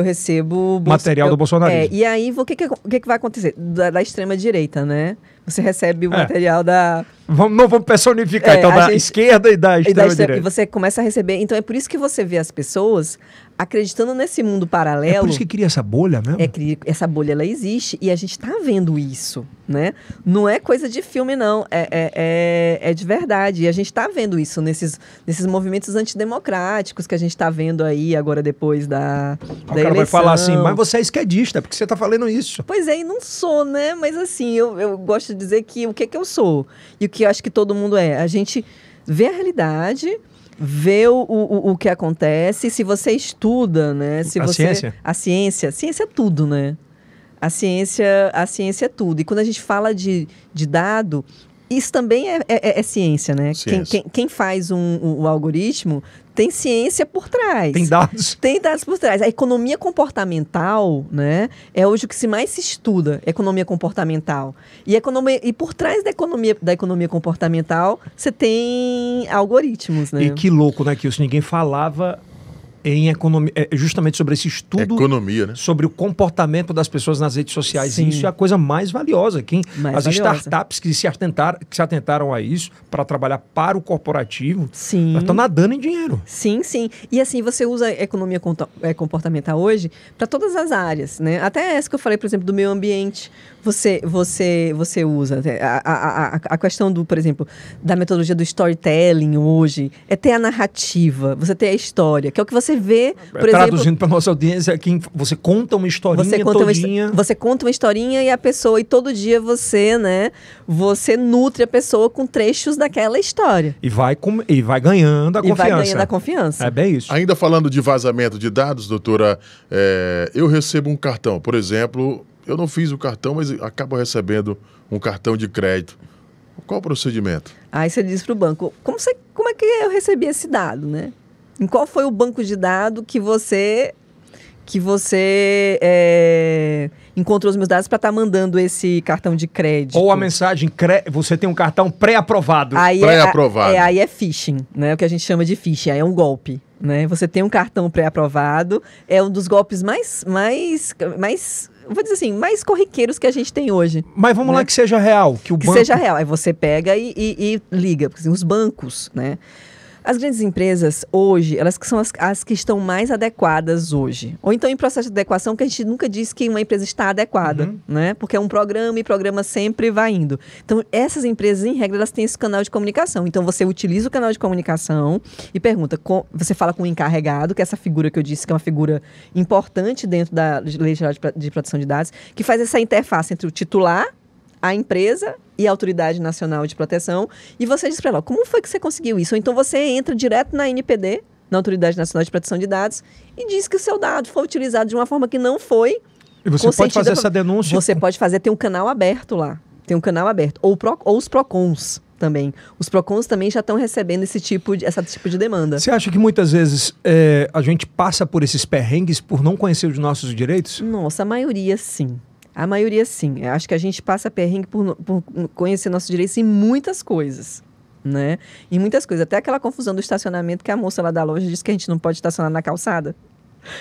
material do bolsonarismo. E aí, o que vai acontecer? Da extrema-direita, né? Você recebe o material da... Não vamos personificar, então, da esquerda e da extrema-direita. E você começa a receber... Então, é por isso que você vê as pessoas acreditando nesse mundo paralelo. É por isso que cria essa bolha mesmo? Essa bolha, ela existe e a gente está vendo isso, né? Não é coisa de filme, não. É de verdade. E a gente está vendo isso nesses movimentos antidemocráticos que a gente está vendo aí agora depois da eleição. O cara vai falar assim, mas você é esquerdista, porque você está falando isso. Pois é, e não sou, né? Mas assim, eu gosto de dizer que o que eu sou e o que eu acho que todo mundo é. A gente vê a realidade... Vê o que acontece, se você estuda, né? Ciência? A ciência é tudo, né? A ciência é tudo. E quando a gente fala de dado, isso também é ciência, né? Ciência. Quem faz o algoritmo tem ciência por trás. Tem dados. Tem dados por trás. A economia comportamental, né, é hoje o que mais se estuda, economia comportamental. E por trás da economia comportamental, você tem algoritmos, né? E que louco, né, que isso ninguém falava em economia, justamente sobre esse estudo, economia, né? Sobre o comportamento das pessoas nas redes sociais. Sim. Isso é a coisa mais valiosa. As valiosa. Startups que se atentaram a isso para trabalhar para o corporativo, Sim. estão nadando em dinheiro. Sim. E assim, você usa a economia comportamental hoje para todas as áreas, né? Até essa que eu falei, por exemplo, do meio ambiente. Você usa a questão por exemplo, da metodologia do storytelling hoje, é ter a narrativa, você ter a história, que é o que você vê, por traduzindo para nossa audiência, que você conta uma historinha todinha. Você conta uma historinha e todo dia você, né, você nutre a pessoa com trechos daquela história. E vai ganhando a confiança. Vai ganhando a confiança. É bem isso. Ainda falando de vazamento de dados, doutora, eu recebo um cartão, por exemplo... Eu não fiz o cartão, mas acabo recebendo um cartão de crédito. Qual o procedimento? Aí você diz para o banco, como é que eu recebi esse dado, né? Em qual foi o banco de dados que você encontrou os meus dados para estar mandando esse cartão de crédito? Ou a mensagem, você tem um cartão pré-aprovado. Pré-aprovado. Aí é phishing, né? O que a gente chama de phishing, aí é um golpe. Né? Você tem um cartão pré-aprovado, é um dos golpes mais vou dizer assim, mais corriqueiros que a gente tem hoje. Mas vamos lá que seja real. Que seja real. Aí você pega e liga. Porque assim, os bancos, né? As grandes empresas hoje, elas são as que estão mais adequadas hoje. Ou então em processo de adequação, que a gente nunca diz que uma empresa está adequada, né? Porque é um programa e programa sempre vai indo. Então, essas empresas, em regra, elas têm esse canal de comunicação. Então, você utiliza o canal de comunicação e pergunta, você fala com o encarregado, que é essa figura que eu disse, que é uma figura importante dentro da Lei Geral de Proteção de Dados, que faz essa interface entre o titular, a empresa e a Autoridade Nacional de Proteção, e você diz para ela, como foi que você conseguiu isso? Ou então você entra direto na NPD, na Autoridade Nacional de Proteção de Dados, e diz que o seu dado foi utilizado de uma forma que não foi E você pode fazer essa denúncia? Você pode fazer, tem um canal aberto lá. Tem um canal aberto. Ou os PROCONs, também. Os PROCONs também já estão recebendo essa tipo de demanda. Você acha que muitas vezes a gente passa por esses perrengues por não conhecer os nossos direitos? Nossa, a maioria sim. A maioria sim. Eu acho que a gente passa perrengue por conhecer nossos direitos em muitas coisas. Né? Em muitas coisas. Até aquela confusão do estacionamento que a moça lá da loja disse que a gente não pode estacionar na calçada.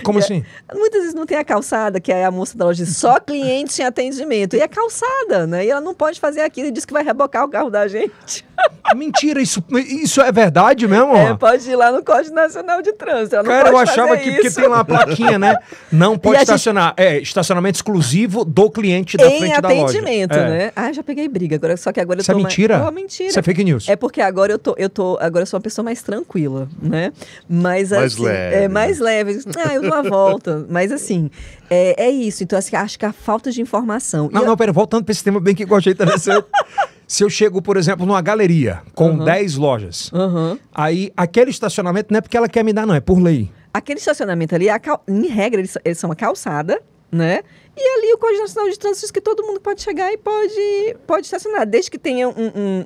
Como assim? Muitas vezes não tem a calçada, que aí a moça da loja diz só clientes em atendimento. E é calçada, né? E ela não pode fazer aquilo e diz que vai rebocar o carro da gente. Mentira, isso é verdade mesmo? Pode ir lá no Código Nacional de Trânsito. Ela não Cara, eu pode achava fazer que isso. porque tem lá uma plaquinha, né? Não pode estacionar. Estacionamento exclusivo do cliente da frente da loja. Em atendimento, né? Ah, já peguei briga. Só que agora eu tô... Isso é mentira? Mentira. Isso é fake news. É porque agora agora eu sou uma pessoa mais tranquila, né? Mas mais assim, leve. Mais leve. Eu dou uma volta. Mas assim, é isso. Então, assim, acho que a falta de informação. Não, pera, voltando para esse tema bem que eu achei interessante. Se eu chego, por exemplo, numa galeria com 10 lojas, aí aquele estacionamento não é porque ela quer me dar, não, é por lei. Aquele estacionamento ali, em regra, eles são uma calçada, né? E ali o Código Nacional de Trânsito diz que todo mundo pode chegar e pode estacionar, desde que tenha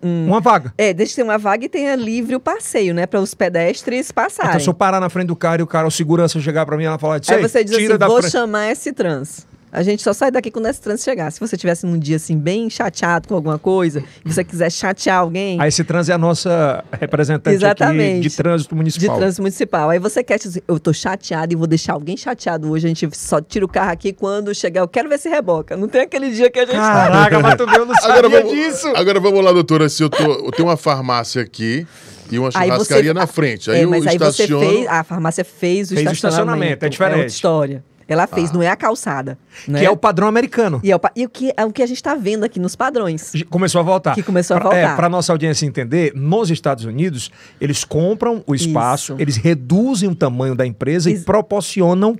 uma vaga. Desde que tenha uma vaga e tenha livre o passeio, né? Para os pedestres passarem. Então, se eu parar na frente do cara e o segurança chegar para mim e ela falar... Aí você diz tira assim, vou frente. chamar esse trans. A gente só sai daqui quando esse trans chegar. Se você tivesse num dia assim, bem chateado com alguma coisa, e você quiser chatear alguém... Aí esse trans é a nossa representante aqui de trânsito municipal. De trânsito municipal. Aí você quer dizer, eu tô chateado e vou deixar alguém chateado hoje, a gente só tira o carro aqui quando chegar, eu quero ver se reboca. Não tem aquele dia que a gente... Caraca, mas tu viu, eu não sabia disso. Agora vamos lá, doutora, se eu tenho uma farmácia aqui... E uma churrascaria na frente. Aí mas eu estaciono... você fez... A farmácia fez o estacionamento. É diferente. É outra história. Ela fez, não é a calçada. Né? Que é o padrão americano. E o que a gente está vendo aqui nos padrões. Começou a voltar. Que começou a voltar. Para a nossa audiência entender, nos Estados Unidos, eles compram o espaço, eles reduzem o tamanho da empresa e proporcionam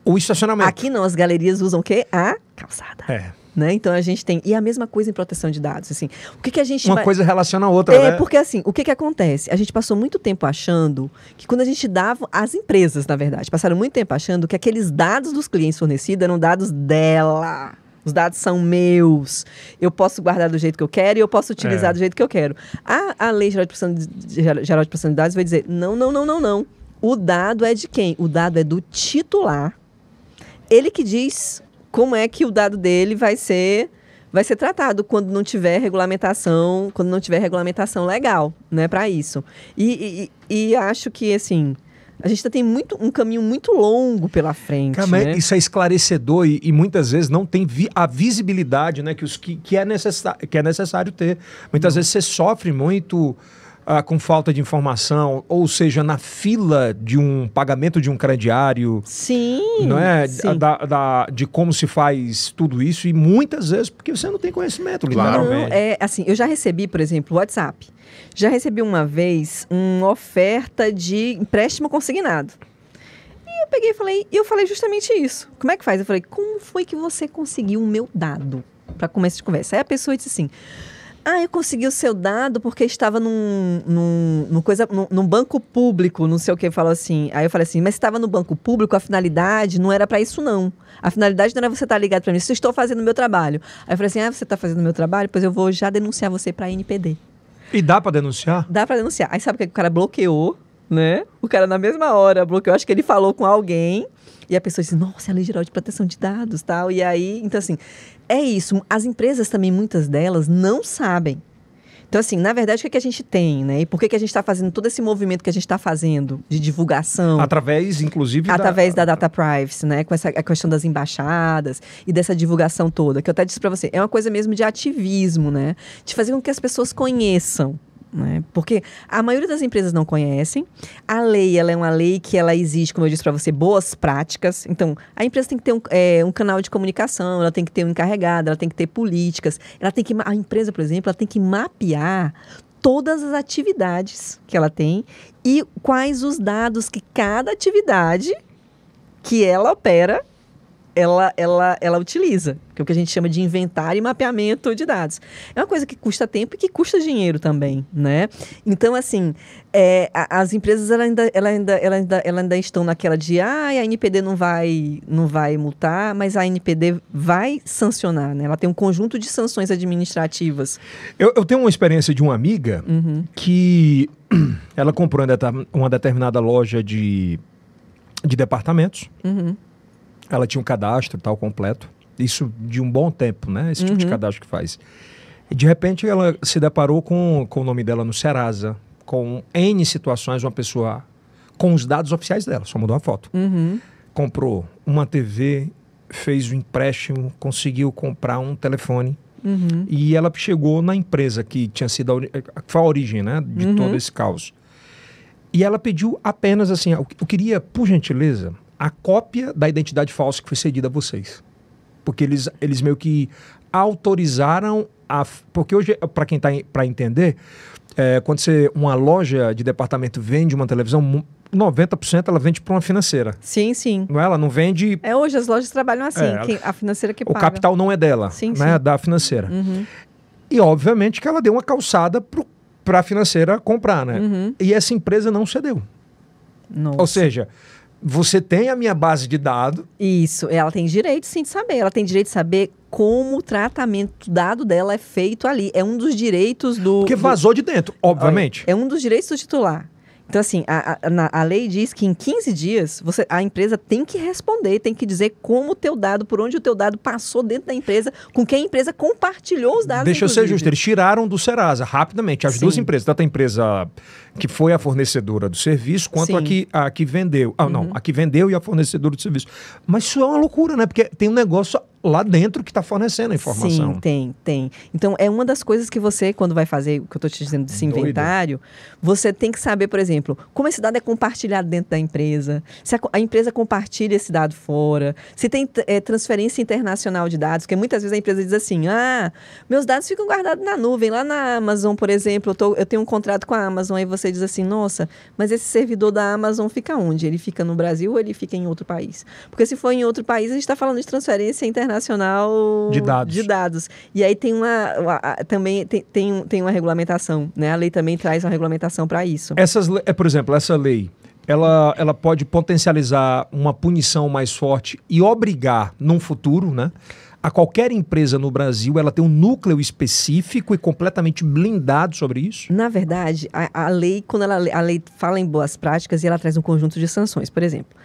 o estacionamento. Aqui não, as galerias usam o quê? A calçada. Né? Então a gente tem... E a mesma coisa em proteção de dados. Assim, o que a gente uma coisa relaciona a outra, né? Porque assim, o que acontece? A gente passou muito tempo achando que quando a gente dava... As empresas, na verdade, passaram muito tempo achando que aqueles dados dos clientes fornecidos eram dados dela. Os dados são meus. Eu posso guardar do jeito que eu quero e eu posso utilizar do jeito que eu quero. A Lei Geral de Proteção de Dados vai dizer, não. O dado é de quem? O dado é do titular. Ele que diz... como é que o dado dele vai ser tratado quando não tiver regulamentação legal, né, para isso. E acho que, assim, a gente tem um caminho muito longo pela frente. Cara, né? Isso é esclarecedor e muitas vezes não tem a visibilidade, né, que é necessário ter. Muitas vezes você sofre muito... com falta de informação, ou seja, na fila de um pagamento de um crediário. Sim. Não é? Sim. De como se faz tudo isso, e muitas vezes porque você não tem conhecimento, literalmente. Não, assim, eu já recebi, por exemplo, o WhatsApp. Já recebi uma vez uma oferta de empréstimo consignado. E eu peguei e falei justamente isso. Como é que faz? Eu falei, como foi que você conseguiu o meu dado? Para começo de conversa. Aí a pessoa disse assim... eu consegui o seu dado porque estava num banco público, não sei o que, falou assim. Aí eu falei assim, mas estava no banco público, a finalidade não era para isso, não. A finalidade não era você estar ligado para mim, se eu estou fazendo o meu trabalho. Aí eu falei assim, você está fazendo o meu trabalho? Pois eu vou já denunciar você para a NPD. E dá para denunciar? Dá para denunciar. Aí sabe o que o cara bloqueou, né? O cara na mesma hora bloqueou, acho que ele falou com alguém... E a pessoa disse, nossa, é a Lei Geral de Proteção de Dados, tal. E aí, então assim, é isso. As empresas também, muitas delas, não sabem. Então assim, na verdade, o que a gente tem, né? E por que a gente está fazendo todo esse movimento que a gente está fazendo de divulgação? Através, inclusive... Através da data privacy, né? Com a questão das embaixadas e dessa divulgação toda. Que eu até disse para você, é uma coisa mesmo de ativismo, né? De fazer com que as pessoas conheçam. Né? Porque a maioria das empresas não conhecem. A lei, ela é uma lei que ela exige, como eu disse para você, boas práticas. Então, a empresa tem que ter um canal de comunicação, ela tem que ter um encarregado, ela tem que ter políticas. A empresa, por exemplo, ela tem que mapear todas as atividades que ela tem e quais os dados que cada atividade que ela opera ela utiliza, que é o que a gente chama de inventário e mapeamento de dados. É uma coisa que custa tempo e que custa dinheiro também, né? Então, assim, as empresas ela ainda estão naquela de a NPD não vai multar, mas a NPD vai sancionar, né? Ela tem um conjunto de sanções administrativas. Eu tenho uma experiência de uma amiga que ela comprou uma determinada loja de departamentos. Ela tinha um cadastro tal completo. Isso de um bom tempo, né? Esse tipo de cadastro que faz. E de repente ela se deparou com o nome dela no Serasa, com N situações, uma pessoa com os dados oficiais dela, só mudou a foto. Comprou uma TV, fez o empréstimo, conseguiu comprar um telefone. E ela chegou na empresa que tinha sido foi a origem, né, de todo esse caos. E ela pediu apenas assim, eu queria, por gentileza, a cópia da identidade falsa que foi cedida a vocês. Porque eles meio que autorizaram porque hoje, para quem está para entender, quando uma loja de departamento vende uma televisão, 90% ela vende para uma financeira. Sim, sim. Não é? Ela não vende... Hoje as lojas trabalham assim, a financeira que paga. O capital não é dela, sim, né? Sim. Da financeira. E obviamente que ela deu uma calçada para a financeira comprar, né? E essa empresa não cedeu. Nossa. Ou seja... Você tem a minha base de dados. Isso, ela tem direito sim de saber. Ela tem direito de saber como o tratamento dado dela é feito ali. É um dos direitos Porque vazou de dentro, obviamente. É um dos direitos do titular. Então, assim, a lei diz que em 15 dias a empresa tem que responder, tem que dizer como o teu dado, por onde o teu dado passou dentro da empresa, com quem a empresa compartilhou os dados. Deixa eu ser justo, eles tiraram do Serasa rapidamente as duas empresas, tanto a empresa que foi a fornecedora do serviço, quanto a que vendeu. Não, a que vendeu e a fornecedora do serviço. Mas isso é uma loucura, né? Porque tem um negócio lá dentro que está fornecendo a informação. Sim, tem. Então, é uma das coisas que você, quando vai fazer o que eu estou te dizendo desse inventário, você tem que saber, por exemplo, como esse dado é compartilhado dentro da empresa, se a empresa compartilha esse dado fora, se tem transferência internacional de dados, porque muitas vezes a empresa diz assim, meus dados ficam guardados na nuvem, lá na Amazon, por exemplo, eu tenho um contrato com a Amazon, aí você diz assim, nossa, mas esse servidor da Amazon fica onde? Ele fica no Brasil ou ele fica em outro país? Porque se for em outro país, a gente está falando de transferência internacional de dados. E aí tem também tem uma regulamentação, né? A lei também traz uma regulamentação para isso. Por exemplo, essa lei, ela pode potencializar uma punição mais forte e obrigar, num futuro, né? A qualquer empresa no Brasil, ela tem um núcleo específico e completamente blindado sobre isso? Na verdade, a lei, quando a lei fala em boas práticas, e ela traz um conjunto de sanções. Por exemplo,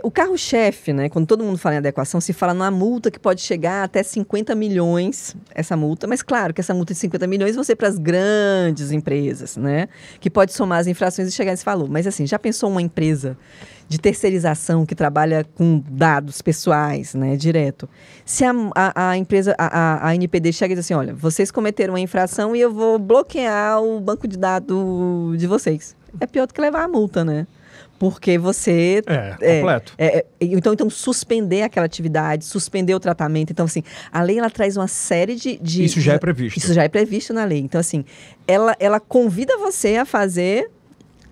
o carro-chefe, né, quando todo mundo fala em adequação, se fala numa multa que pode chegar até 50 milhões, essa multa. Mas claro que essa multa de 50 milhões vai ser para as grandes empresas, né, que pode somar as infrações e chegar nesse valor. Mas assim, já pensou uma empresa de terceirização que trabalha com dados pessoais, né, direto? Se a empresa, a NPD chega e diz assim, olha, vocês cometeram uma infração e eu vou bloquear o banco de dados de vocês. É pior do que levar a multa, né? Porque você... completo. Então, suspender aquela atividade, suspender o tratamento. Então, assim, a lei, ela traz uma série de... Isso já é previsto. Isso já é previsto na lei. Então, assim, ela convida você a fazer...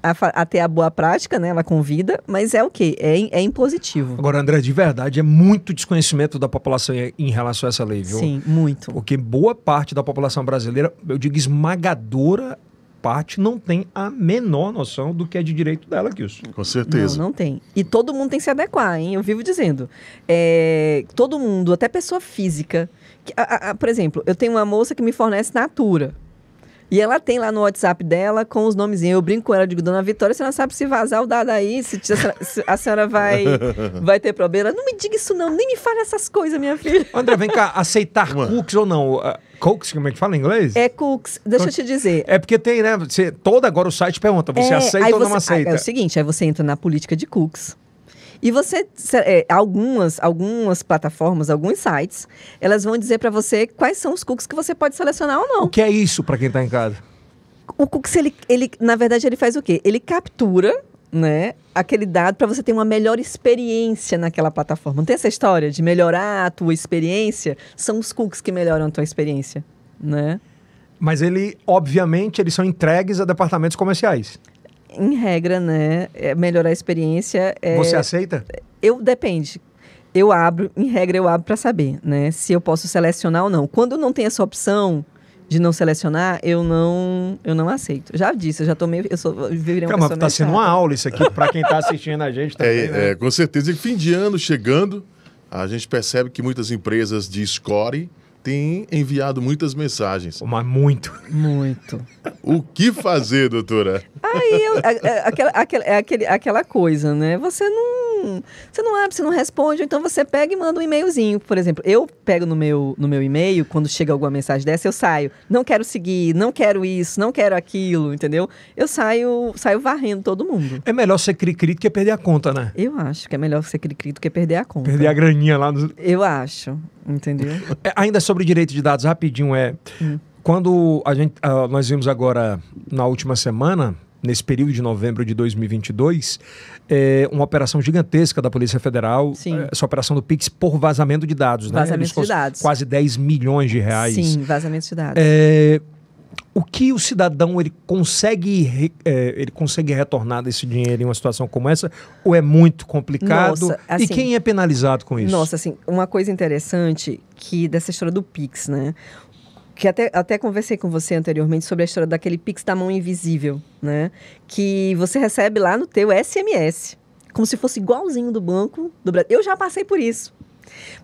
A ter a boa prática, né? Ela convida, mas é o quê? É impositivo. Agora, André, de verdade, é muito desconhecimento da população em relação a essa lei, viu? Sim, muito. Porque boa parte da população brasileira, eu digo esmagadora parte, não tem a menor noção do que é de direito dela, Kilson. Com certeza. Não tem. E todo mundo tem que se adequar, hein? Eu vivo dizendo. Todo mundo, até pessoa física. Por exemplo, eu tenho uma moça que me fornece Natura. E ela tem lá no WhatsApp dela com os nomezinhos. Eu brinco com ela, digo, Dona Vitória, você não sabe se vazar o dado aí, se a senhora vai ter problema. Não me diga isso não, nem me fale essas coisas, minha filha. André, vem cá, aceitar cookies ou não? Cookies, como é que fala em inglês? Cookies, deixa eu te dizer. É porque tem, né, agora o site pergunta, você aceita ou não aceita? É o seguinte, aí você entra na política de cookies. E você, algumas plataformas, alguns sites, elas vão dizer para você quais são os cookies que você pode selecionar ou não. O que é isso para quem está em casa? O cookies, ele, na verdade, ele faz o quê? Ele captura, né, aquele dado para você ter uma melhor experiência naquela plataforma. Não tem essa história de melhorar a tua experiência? São os cookies que melhoram a tua experiência, né? Mas obviamente, eles são entregues a departamentos comerciais. Em regra, né? Melhorar a experiência... Você aceita? Depende. eu abro, em regra eu abro para saber, né? Se eu posso selecionar ou não. Quando não tem essa opção de não selecionar, eu não aceito. Já disse, eu virei uma pessoa tá sendo uma aula isso aqui para quem tá assistindo a gente também, né? Com certeza. E fim de ano chegando, a gente percebe que muitas empresas de score têm enviado muitas mensagens. Mas muito. Muito. O que fazer, doutora? Aí, aquela coisa, né? Você não abre, você não responde, ou então você pega e manda um e-mailzinho. Por exemplo, eu pego no meu e-mail, quando chega alguma mensagem dessa, eu saio. Não quero seguir, não quero isso, não quero aquilo, entendeu? Eu saio varrendo todo mundo. É melhor ser cri-cri do que perder a conta, né? Eu acho que é melhor ser cri-cri do que perder a conta. Perder a graninha lá no... Eu acho, entendeu? Ainda sobre direito de dados, rapidinho, quando nós vimos agora, na última semana, nesse período de novembro de 2022, uma operação gigantesca da Polícia Federal, essa operação do PIX por vazamento de dados, né? Vazamento de dados. Quase 10 milhões de reais. Sim, vazamento de dados. O que o cidadão ele consegue retornar desse dinheiro em uma situação como essa? Ou é muito complicado? Nossa, assim, e quem é penalizado com isso? Nossa, assim, uma coisa interessante dessa história do Pix, né? Que até conversei com você anteriormente sobre a história daquele Pix da mão invisível, né? Que você recebe lá no teu SMS, como se fosse igualzinho do Banco do Brasil. Eu já passei por isso.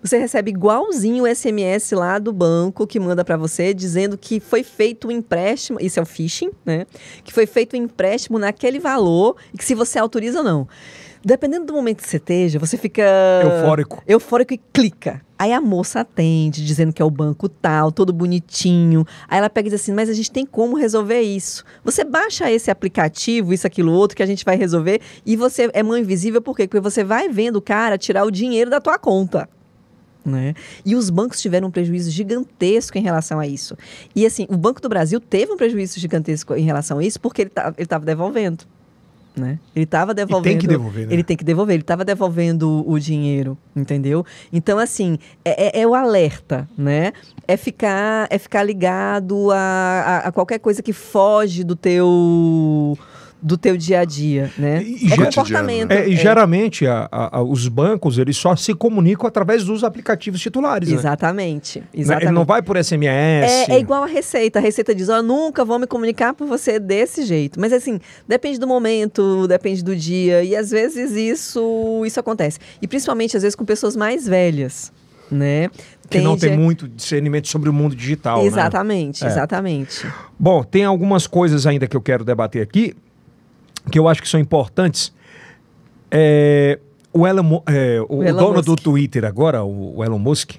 Você recebe igualzinho o SMS lá do banco que manda para você dizendo que foi feito um empréstimo, isso é o phishing, né? Que foi feito um empréstimo naquele valor e que se você autoriza ou não. Dependendo do momento que você esteja, você fica... Eufórico e clica. Aí a moça atende, dizendo que é o banco tal, todo bonitinho. Aí ela pega e diz assim, mas a gente tem como resolver isso. Você baixa esse aplicativo, isso, aquilo, outro, que a gente vai resolver. E você é mão invisível, por quê? Porque você vai vendo o cara tirar o dinheiro da tua conta. Né? E os bancos tiveram um prejuízo gigantesco em relação a isso. E assim, o Banco do Brasil teve um prejuízo gigantesco em relação a isso, porque ele estava devolvendo. Né? Ele estava devolvendo. E tem que devolver, né? Ele tem que devolver, ele estava devolvendo o dinheiro, entendeu? Então, assim, é o alerta, né? É ficar ligado a qualquer coisa que foge do teu dia a dia, né? Comportamento. Geralmente, os bancos, eles só se comunicam através dos aplicativos titulares, Exatamente. Né? Ele não vai por SMS. É igual a Receita. A Receita diz, nunca vou me comunicar por você desse jeito. Mas, assim, depende do momento, depende do dia. E, às vezes, isso acontece. E, principalmente, às vezes, com pessoas mais velhas, né? Que não tem muito discernimento sobre o mundo digital, Exatamente, né? Exatamente. Bom, tem algumas coisas ainda que eu quero debater aqui, que eu acho que são importantes. O dono Musk. do Twitter agora, o Elon Musk.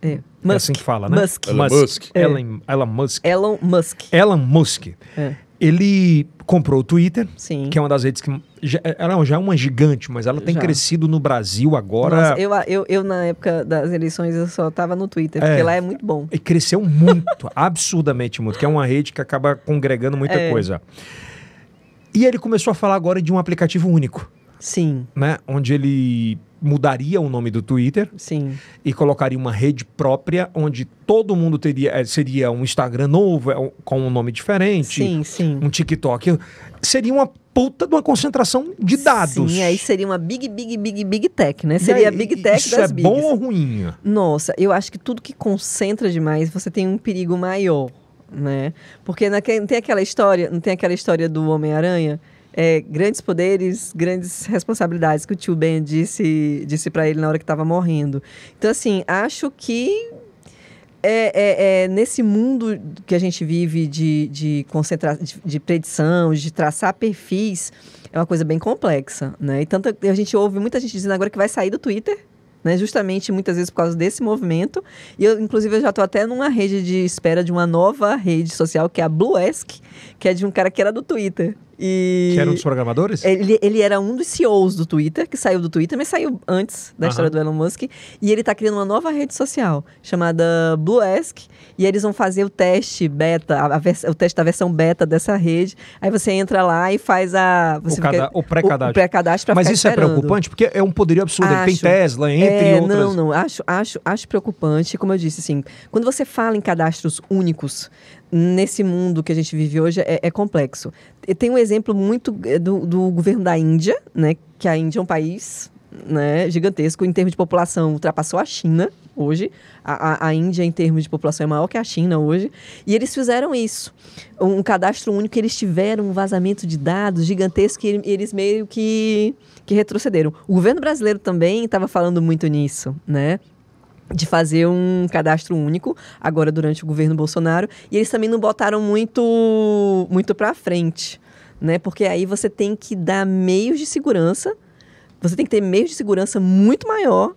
É assim que fala, né? Elon Musk. Ele comprou o Twitter, Sim. que é uma das redes que... ela já é uma gigante, mas ela tem crescido no Brasil agora... Nossa, eu na época das eleições, eu só estava no Twitter, porque lá é muito bom. E cresceu muito, absurdamente muito, que é uma rede que acaba congregando muita coisa. E ele começou a falar agora de um aplicativo único. Sim. Né? Onde ele mudaria o nome do Twitter. Sim. E colocaria uma rede própria, onde todo mundo seria um Instagram novo, com um nome diferente. Sim. Um TikTok. Seria uma puta de uma concentração de dados. Sim, aí seria uma big tech, né? Seria a big tech isso das bigs. Bom ou ruim? Nossa, eu acho que tudo que concentra demais, você tem um perigo maior. Né? Porque não tem aquela história do Homem-Aranha, grandes poderes, grandes responsabilidades, que o tio Ben disse para ele na hora que estava morrendo. Então, assim, acho que nesse mundo que a gente vive de predição, de traçar perfis, é uma coisa bem complexa, né? E tanto a gente ouve muita gente dizendo agora que vai sair do Twitter, né, justamente muitas vezes por causa desse movimento. E eu, inclusive, eu já estou até numa rede de espera de uma nova rede social, que é a Bluesk, que é de um cara que era do Twitter. Que era um dos programadores? Ele era um dos CEOs do Twitter, que saiu do Twitter, mas saiu antes da história do Elon Musk. E ele está criando uma nova rede social, chamada Bluesk. E eles vão fazer o teste beta, o teste da versão beta dessa rede. Aí você entra lá e faz o pré-cadastro. O pré-cadastro para Mas ficar isso esperando. É preocupante? Porque é um poderio absurdo. Ele tem Tesla, entre outras. Não. Acho preocupante. Como eu disse, assim, quando você fala em cadastros únicos, nesse mundo que a gente vive hoje, é complexo. Tem um exemplo muito do governo da Índia, né? Que a Índia é um país, né, gigantesco. Em termos de população, ultrapassou a China hoje. A Índia, em termos de população, é maior que a China hoje. E eles fizeram isso. Um cadastro único, eles tiveram um vazamento de dados gigantesco e eles meio que retrocederam. O governo brasileiro também estava falando muito nisso, né? De fazer um cadastro único, agora durante o governo Bolsonaro. E eles também não botaram muito para frente, né? Porque aí você tem que dar meios de segurança. Você tem que ter meios de segurança muito maior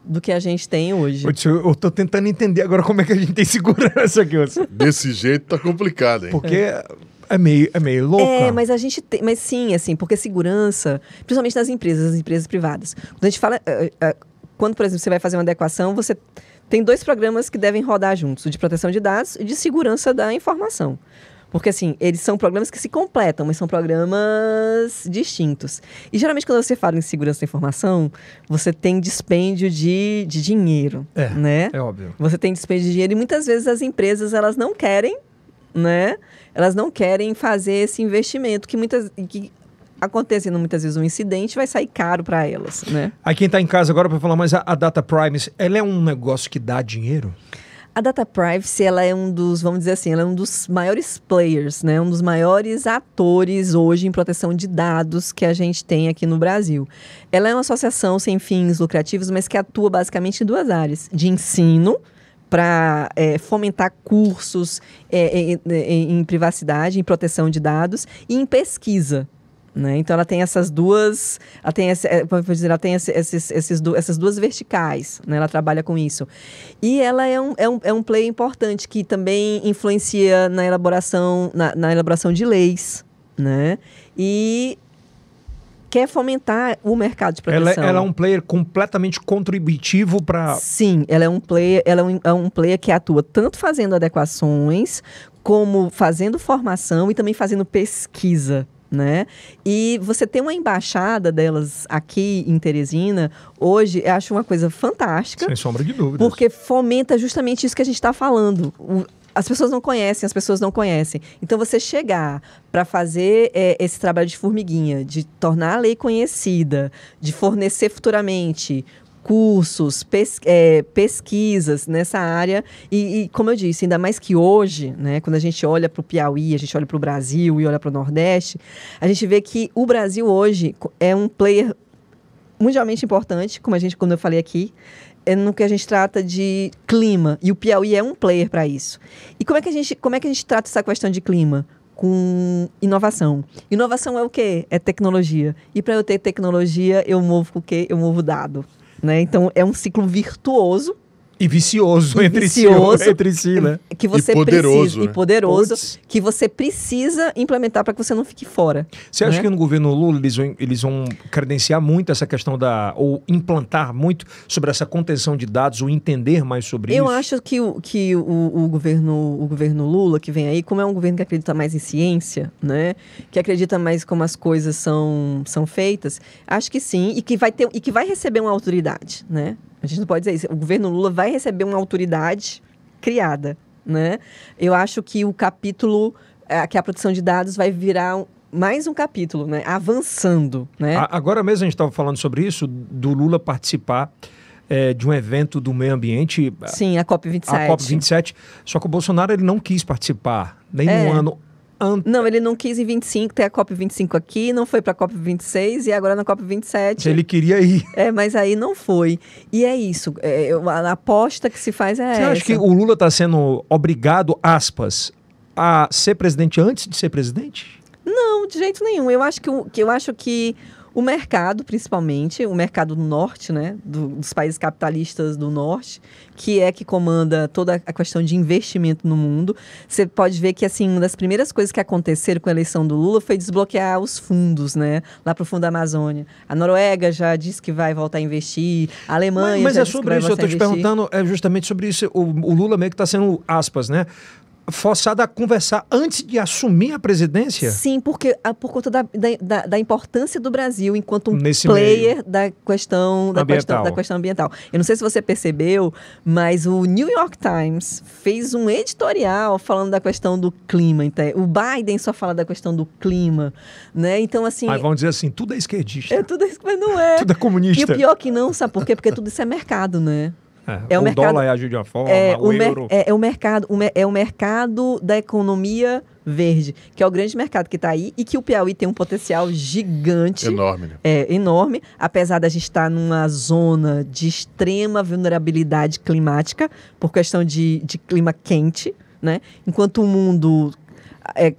do que a gente tem hoje. Eu tô tentando entender agora como é que a gente tem segurança aqui. Desse jeito tá complicado, hein? Porque é meio louca. Mas a gente tem... Mas sim, assim, porque segurança, principalmente nas empresas, as empresas privadas. Quando a gente fala... Quando, por exemplo, você vai fazer uma adequação, você tem 2 programas que devem rodar juntos, o de proteção de dados e de segurança da informação. Porque, assim, eles são programas que se completam, mas são programas distintos. E, geralmente, quando você fala em segurança da informação, você tem dispêndio de dinheiro, né? É óbvio. Você tem dispêndio de dinheiro e, muitas vezes, as empresas, elas não querem, né? Elas não querem fazer esse investimento, que acontecendo muitas vezes um incidente, vai sair caro para elas, né? Aí quem está em casa agora para falar, mas a Data Privacy, ela é um negócio que dá dinheiro? A Data Privacy, ela é vamos dizer assim, ela é um dos maiores players, né? Um dos maiores atores hoje em proteção de dados que a gente tem aqui no Brasil. Ela é uma associação sem fins lucrativos, mas que atua basicamente em 2 áreas. De ensino, para fomentar cursos em privacidade, em proteção de dados, e em pesquisa. Né? Então, ela tem essas duas... essas 2 verticais. Né? Ela trabalha com isso. E ela é um player importante que também influencia na elaboração de leis. Né? E quer fomentar o mercado de proteção. Ela é um player completamente contributivo para... Sim, ela é um player que atua tanto fazendo adequações, como fazendo formação e também fazendo pesquisa. Né? E você ter uma embaixada delas aqui em Teresina, hoje, eu acho uma coisa fantástica. Sem sombra de dúvidas. Porque fomenta justamente isso que a gente está falando. As pessoas não conhecem. Então, você chegar para fazer esse trabalho de formiguinha, de tornar a lei conhecida, de fornecer futuramente cursos, pesquisas nessa área e, como eu disse, ainda mais que hoje, né, quando a gente olha para o Piauí, a gente olha para o Brasil e olha para o Nordeste, a gente vê que o Brasil hoje é um player mundialmente importante, como eu falei aqui, no que a gente trata de clima, e o Piauí é um player para isso. E como é que a gente trata essa questão de clima? Com inovação. Inovação é o quê? É tecnologia. E para eu ter tecnologia, eu movo o quê? Eu movo dado. Né? Então, é um ciclo virtuoso. E vicioso entre si, né? Que você e poderoso, precisa, né? E poderoso, que você precisa implementar para que você não fique fora. Você acha que no governo Lula eles vão credenciar muito essa questão ou implantar muito sobre essa contenção de dados, ou entender mais sobre isso? Eu acho que o governo Lula, que vem aí, como é um governo que acredita mais em ciência, né? Que acredita mais como as coisas são feitas, acho que sim, e que vai receber uma autoridade, né? A gente não pode dizer isso. O governo Lula vai receber uma autoridade criada, né? Eu acho que o capítulo, que a proteção de dados vai virar mais um capítulo, né? Avançando, né? Agora mesmo a gente estava falando sobre isso, do Lula participar de um evento do meio ambiente. Sim, a COP27. A COP27. Só que o Bolsonaro ele não quis participar, nem no ano... Não, ele não quis em 25 ter a COP25 aqui, não foi para a COP26 e agora na COP27... Ele queria ir. Mas aí não foi. E é isso, a aposta que se faz é essa. Você acha que o Lula está sendo obrigado, aspas, a ser presidente antes de ser presidente? Não, de jeito nenhum. Eu acho que o mercado, principalmente, o mercado do norte, né, dos países capitalistas do norte, que comanda toda a questão de investimento no mundo. Você pode ver que, assim, uma das primeiras coisas que aconteceram com a eleição do Lula foi desbloquear os fundos, né, lá para o fundo da Amazônia. A Noruega já disse que vai voltar a investir, a Alemanha mas já é disse sobre que vai isso, voltar a investir. Eu estou te perguntando, justamente sobre isso. O Lula meio que está sendo, aspas, né, forçada a conversar antes de assumir a presidência? Sim, porque por conta da importância do Brasil enquanto um Nesse player meio. da questão ambiental. Eu não sei se você percebeu, mas o New York Times fez um editorial falando da questão do clima. Então, o Biden só fala da questão do clima, né? Então, assim... Mas vamos dizer assim, tudo é esquerdista. É tudo isso, mas não é. Tudo é comunista. E o pior que não, sabe por quê? Porque tudo isso é mercado, né? O mercado, dólar reage de uma forma, o euro... É o mercado da economia verde, que é o grande mercado que está aí e que o Piauí tem um potencial gigante. Enorme, né? Enorme, apesar da gente estar numa zona de extrema vulnerabilidade climática, por questão de clima quente, né? Enquanto o mundo...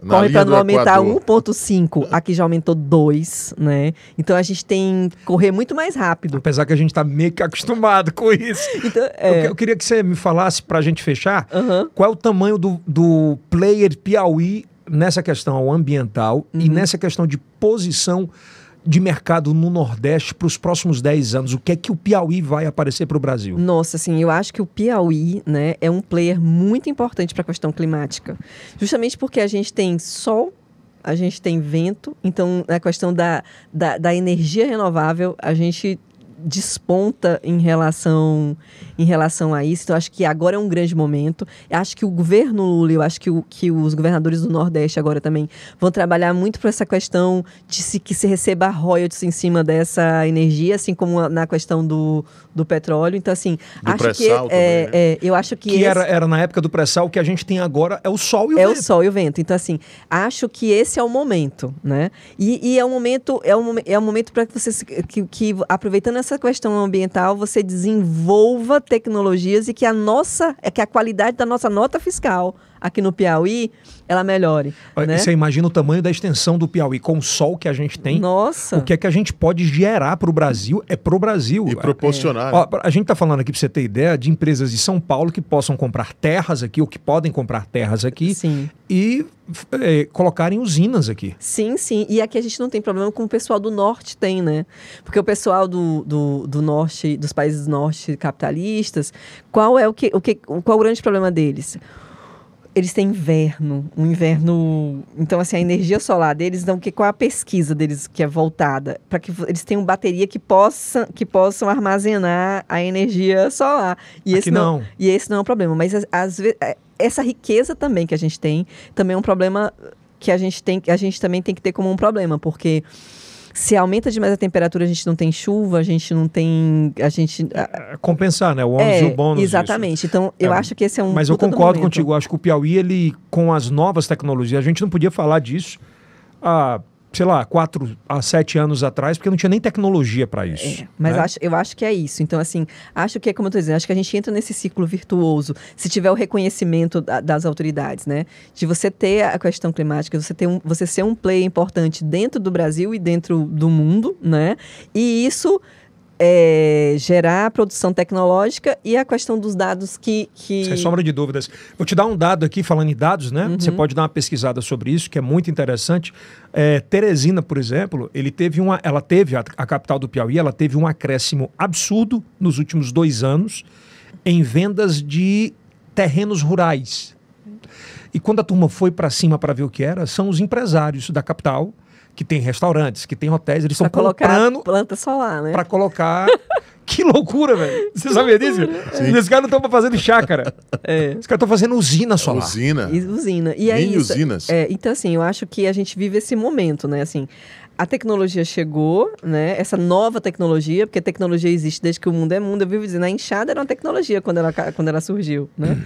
corre para não aumentar 1,5, aqui já aumentou 2, né? Então a gente tem que correr muito mais rápido. Apesar que a gente está meio que acostumado com isso. Então, eu queria que você me falasse, para a gente fechar, qual é o tamanho do player Piauí nessa questão ambiental e nessa questão de posição de mercado no Nordeste para os próximos 10 anos? O que é que o Piauí vai aparecer para o Brasil? Nossa, assim, eu acho que o Piauí, né, é um player muito importante para a questão climática. Justamente porque a gente tem sol, a gente tem vento, então a questão da energia renovável, a gente desponta em relação a isso. Então, acho que agora é um grande momento. Eu acho que o governo Lula, eu acho que os governadores do Nordeste agora também vão trabalhar muito para essa questão de que se receba royalties em cima dessa energia, assim como na questão do petróleo. Então, assim, acho que eu acho que era na época do pré-sal, o que a gente tem agora é o sol e o vento. É o sol e o vento. Então, assim, acho que esse é o momento, né? E é um momento para que você que aproveitando essa questão ambiental, você desenvolva tecnologias e que a qualidade da nossa nota fiscal aqui no Piauí, ela melhore. Né? Você imagina o tamanho da extensão do Piauí com o sol que a gente tem? Nossa! O que é que a gente pode gerar para o Brasil? É para o Brasil. E proporcionar. Ó, a gente está falando aqui, para você ter ideia, de empresas de São Paulo que possam comprar terras aqui, ou que podem comprar terras aqui. Sim. E colocarem usinas aqui. Sim, sim. E aqui a gente não tem problema como o pessoal do Norte tem, né? Porque o pessoal do Norte, dos países do Norte capitalistas, qual é qual o grande problema deles? Eles têm um inverno... Então, assim, a energia solar deles, então, qual é a pesquisa deles que é voltada? Para que eles tenham bateria que possam armazenar a energia solar. E esse não é um problema. Mas, às vezes, essa riqueza também que a gente tem, também é um problema que a gente também tem que ter como um problema, porque... Se aumenta demais a temperatura, a gente não tem chuva, a gente não tem... compensar, né? O ônus e o bônus. Exatamente. Disso. Então, eu acho que esse é um... Mas eu concordo contigo. Eu acho que o Piauí, ele, com as novas tecnologias, a gente não podia falar disso há, sei lá, 4 a 7 anos atrás, porque não tinha nem tecnologia para isso. Mas né? eu acho que é isso. Então, assim, acho que é como eu estou dizendo, acho que a gente entra nesse ciclo virtuoso, se tiver o reconhecimento das autoridades, né? De você ter a questão climática, você ser um player importante dentro do Brasil e dentro do mundo, né? E isso... gerar produção tecnológica e a questão dos dados que... Sem sombra de dúvidas. Vou te dar um dado aqui, falando em dados, né? Você pode dar uma pesquisada sobre isso, que é muito interessante. Teresina, por exemplo, a capital do Piauí, ela teve um acréscimo absurdo nos últimos 2 anos em vendas de terrenos rurais. E quando a turma foi para cima para ver o que era, são os empresários da capital, que tem restaurantes, que tem hotéis, eles estão comprando planta solar, né? Para colocar... Que loucura, velho. Você sabia disso? Esses caras não estão fazendo chácara. Os caras estão fazendo usina solar. Usina. E aí, usinas. Então, assim, eu acho que a gente vive esse momento, né? Assim, a tecnologia chegou, né? Essa nova tecnologia, porque a tecnologia existe desde que o mundo é mundo. Eu vivo dizendo, a enxada era uma tecnologia quando ela surgiu, né?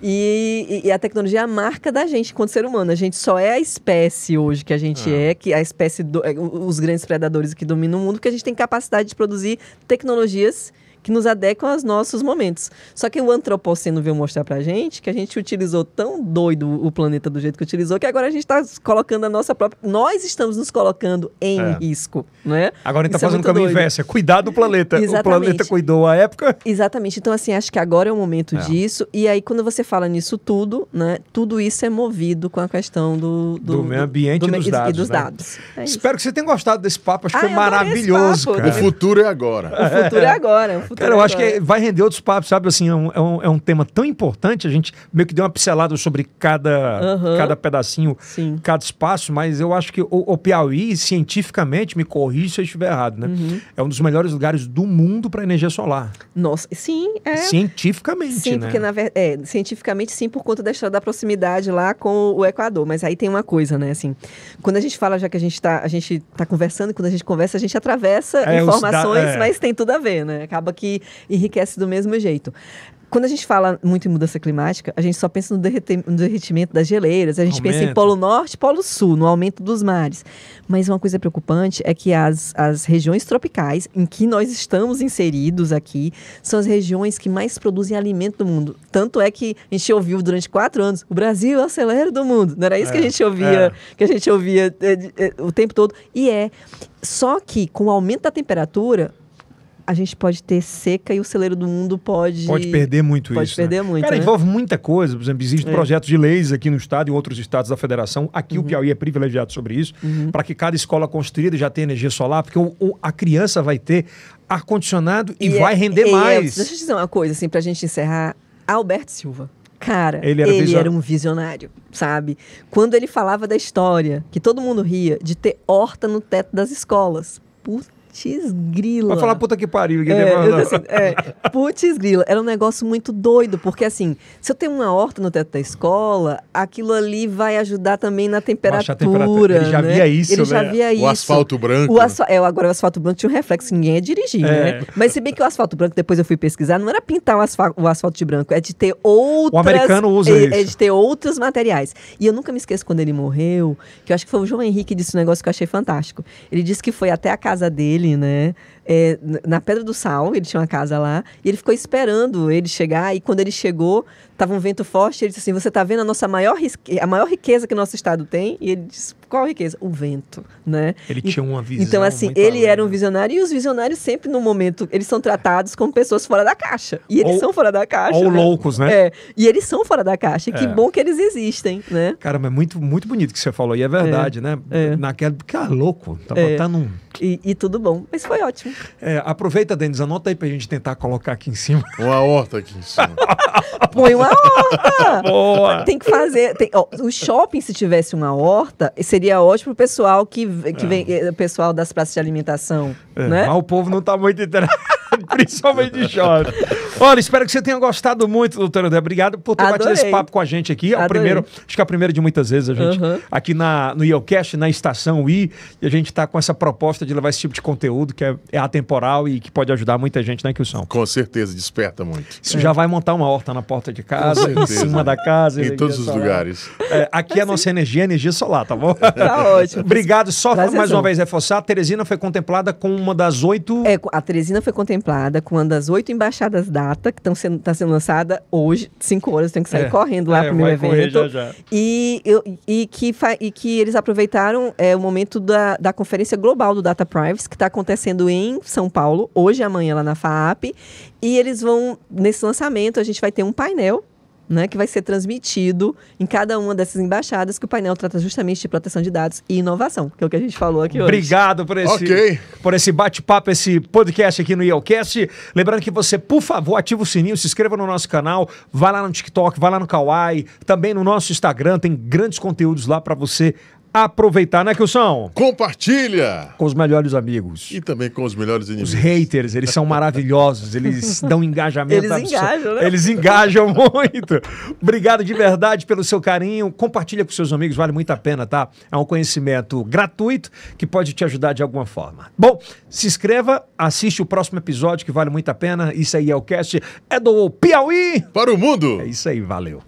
E a tecnologia é a marca da gente enquanto ser humano. A gente só é a espécie hoje que a gente que a espécie, os grandes predadores que dominam o mundo, que a gente tem capacidade de produzir tecnologias que nos adequam aos nossos momentos. Só que o antropoceno veio mostrar pra gente que a gente utilizou tão doido o planeta do jeito que utilizou, que agora a gente está colocando a nossa própria... Nós estamos nos colocando em risco, né? Agora a gente está fazendo o caminho inverso, é cuidar do planeta. Exatamente. O planeta cuidou à época. Exatamente. Então, assim, acho que agora é o momento disso. E aí, quando você fala nisso tudo, né? Tudo isso é movido com a questão do meio ambiente e dos né? dados. Espero que você tenha gostado desse papo. Acho que foi maravilhoso, cara. O futuro é agora. O futuro é agora. futuro. Cara, eu acho que agora. vai render outros papos, sabe? Assim, é um tema tão importante, a gente meio que deu uma pincelada sobre cada pedacinho, Sim. cada espaço, mas eu acho que o Piauí, cientificamente, me corrija se eu estiver errado, né? É um dos melhores lugares do mundo para energia solar. Nossa, sim, é. Cientificamente, Sim, né? porque cientificamente sim, por conta da proximidade lá com o Equador. Mas aí tem uma coisa, né? Assim, quando a gente fala, já que a gente tá conversando, e quando a gente conversa, a gente atravessa informações, mas tem tudo a ver, né? Acaba que enriquece do mesmo jeito. Quando a gente fala muito em mudança climática, a gente só pensa no derretimento das geleiras, a gente pensa em Polo Norte e Polo Sul, no aumento dos mares. Mas uma coisa preocupante é que as regiões tropicais, em que nós estamos inseridos aqui, são as regiões que mais produzem alimento do mundo. Tanto é que a gente ouviu durante 4 anos, o Brasil é o celeiro do mundo. Não era isso que a gente ouvia, o tempo todo? E só que com o aumento da temperatura, a gente pode ter seca e o celeiro do mundo pode perder muito pode isso. perder né? muito, Cara, né? envolve muita coisa. Por exemplo, existem projetos de leis aqui no estado e em outros estados da federação. Aqui o Piauí é privilegiado sobre isso, para que cada escola construída já tenha energia solar, porque a criança vai ter ar-condicionado e vai render mais. Deixa eu te dizer uma coisa, assim, pra gente encerrar. Alberto Silva. Cara, ele era um visionário, sabe? Quando ele falava da história, que todo mundo ria, de ter horta no teto das escolas. Putz grila. Vai falar puta que pariu. Putz grila. Era um negócio muito doido, porque assim, se eu tenho uma horta no teto da escola, aquilo ali vai ajudar também na temperatura. Ele já via isso, Ele já via isso. O asfalto branco. Agora o asfalto branco tinha um reflexo que ninguém ia dirigir, né? Mas se bem que o asfalto branco, depois eu fui pesquisar, não era pintar o asfalto de branco, é de ter outras... O americano usa isso. É de ter outros materiais. E eu nunca me esqueço quando ele morreu, que eu acho que foi o João Henrique que disse um negócio que eu achei fantástico. Ele disse que foi até a casa dele, né? Na Pedra do Sal, ele tinha uma casa lá, e ele ficou esperando ele chegar, e quando ele chegou, estava um vento forte, ele disse assim, você está vendo a maior riqueza que nosso estado tem? E ele disse, qual riqueza? O vento, né? Ele tinha uma visão. Então, assim, ele era um visionário, e os visionários sempre, no momento, eles são tratados como pessoas fora da caixa. E eles são fora da caixa. Ou loucos, né? E eles são fora da caixa, e que bom que eles existem, né? Cara, mas muito, muito bonito que você falou, e é verdade, né? Naquela, cara, louco, tá botando um... E tudo bom, mas foi ótimo. Aproveita, Denis, anota aí pra gente tentar colocar aqui em cima. Uma horta aqui em cima. Põe uma horta! Boa! Tem que fazer... o shopping, se tivesse uma horta, seria ótimo pro pessoal que vem... O pessoal das praças de alimentação, né? Mas o povo não tá muito interessado, principalmente de shopping. Olha, espero que você tenha gostado muito, doutora Débora. Obrigado por ter batido esse papo com a gente aqui. É o primeiro, acho que é a primeira de muitas vezes, a gente, aqui no IELCast, na Estação I, e a gente está com essa proposta de levar esse tipo de conteúdo que é atemporal e que pode ajudar muita gente, né, Kilson? Com certeza, desperta muito. Isso já vai montar uma horta na porta de casa, em cima da casa. Em todos os lugares. Aqui a nossa energia solar, tá bom? Tá ótimo. Obrigado. Só mais uma vez reforçar, a Teresina foi contemplada com uma das 8... a Teresina foi contemplada com uma das 8 embaixadas data, que está sendo lançada hoje, 5 horas, tem que sair correndo lá pro meu evento. Já. E que eles aproveitaram o momento da Conferência Global do Data Privacy, que está acontecendo em São Paulo, hoje e amanhã lá na FAAP, e eles vão, nesse lançamento, a gente vai ter um painel, né, que vai ser transmitido em cada uma dessas embaixadas, que o painel trata justamente de proteção de dados e inovação, que é o que a gente falou aqui hoje. Obrigado por esse bate-papo, esse podcast aqui no IELCast. Lembrando que você, por favor, ativa o sininho, se inscreva no nosso canal, vai lá no TikTok, vai lá no Kawaii, também no nosso Instagram, tem grandes conteúdos lá para você aproveitar, né, Kilson? Compartilha! Com os melhores amigos. E também com os melhores inimigos. Os haters, eles são maravilhosos, eles dão engajamento. Eles engajam, né? Eles engajam muito. Obrigado de verdade pelo seu carinho. Compartilha com seus amigos, vale muito a pena, tá? É um conhecimento gratuito que pode te ajudar de alguma forma. Bom, se inscreva, assiste o próximo episódio que vale muito a pena. Isso aí é o cast, é do Piauí. Para o mundo! É isso aí, valeu.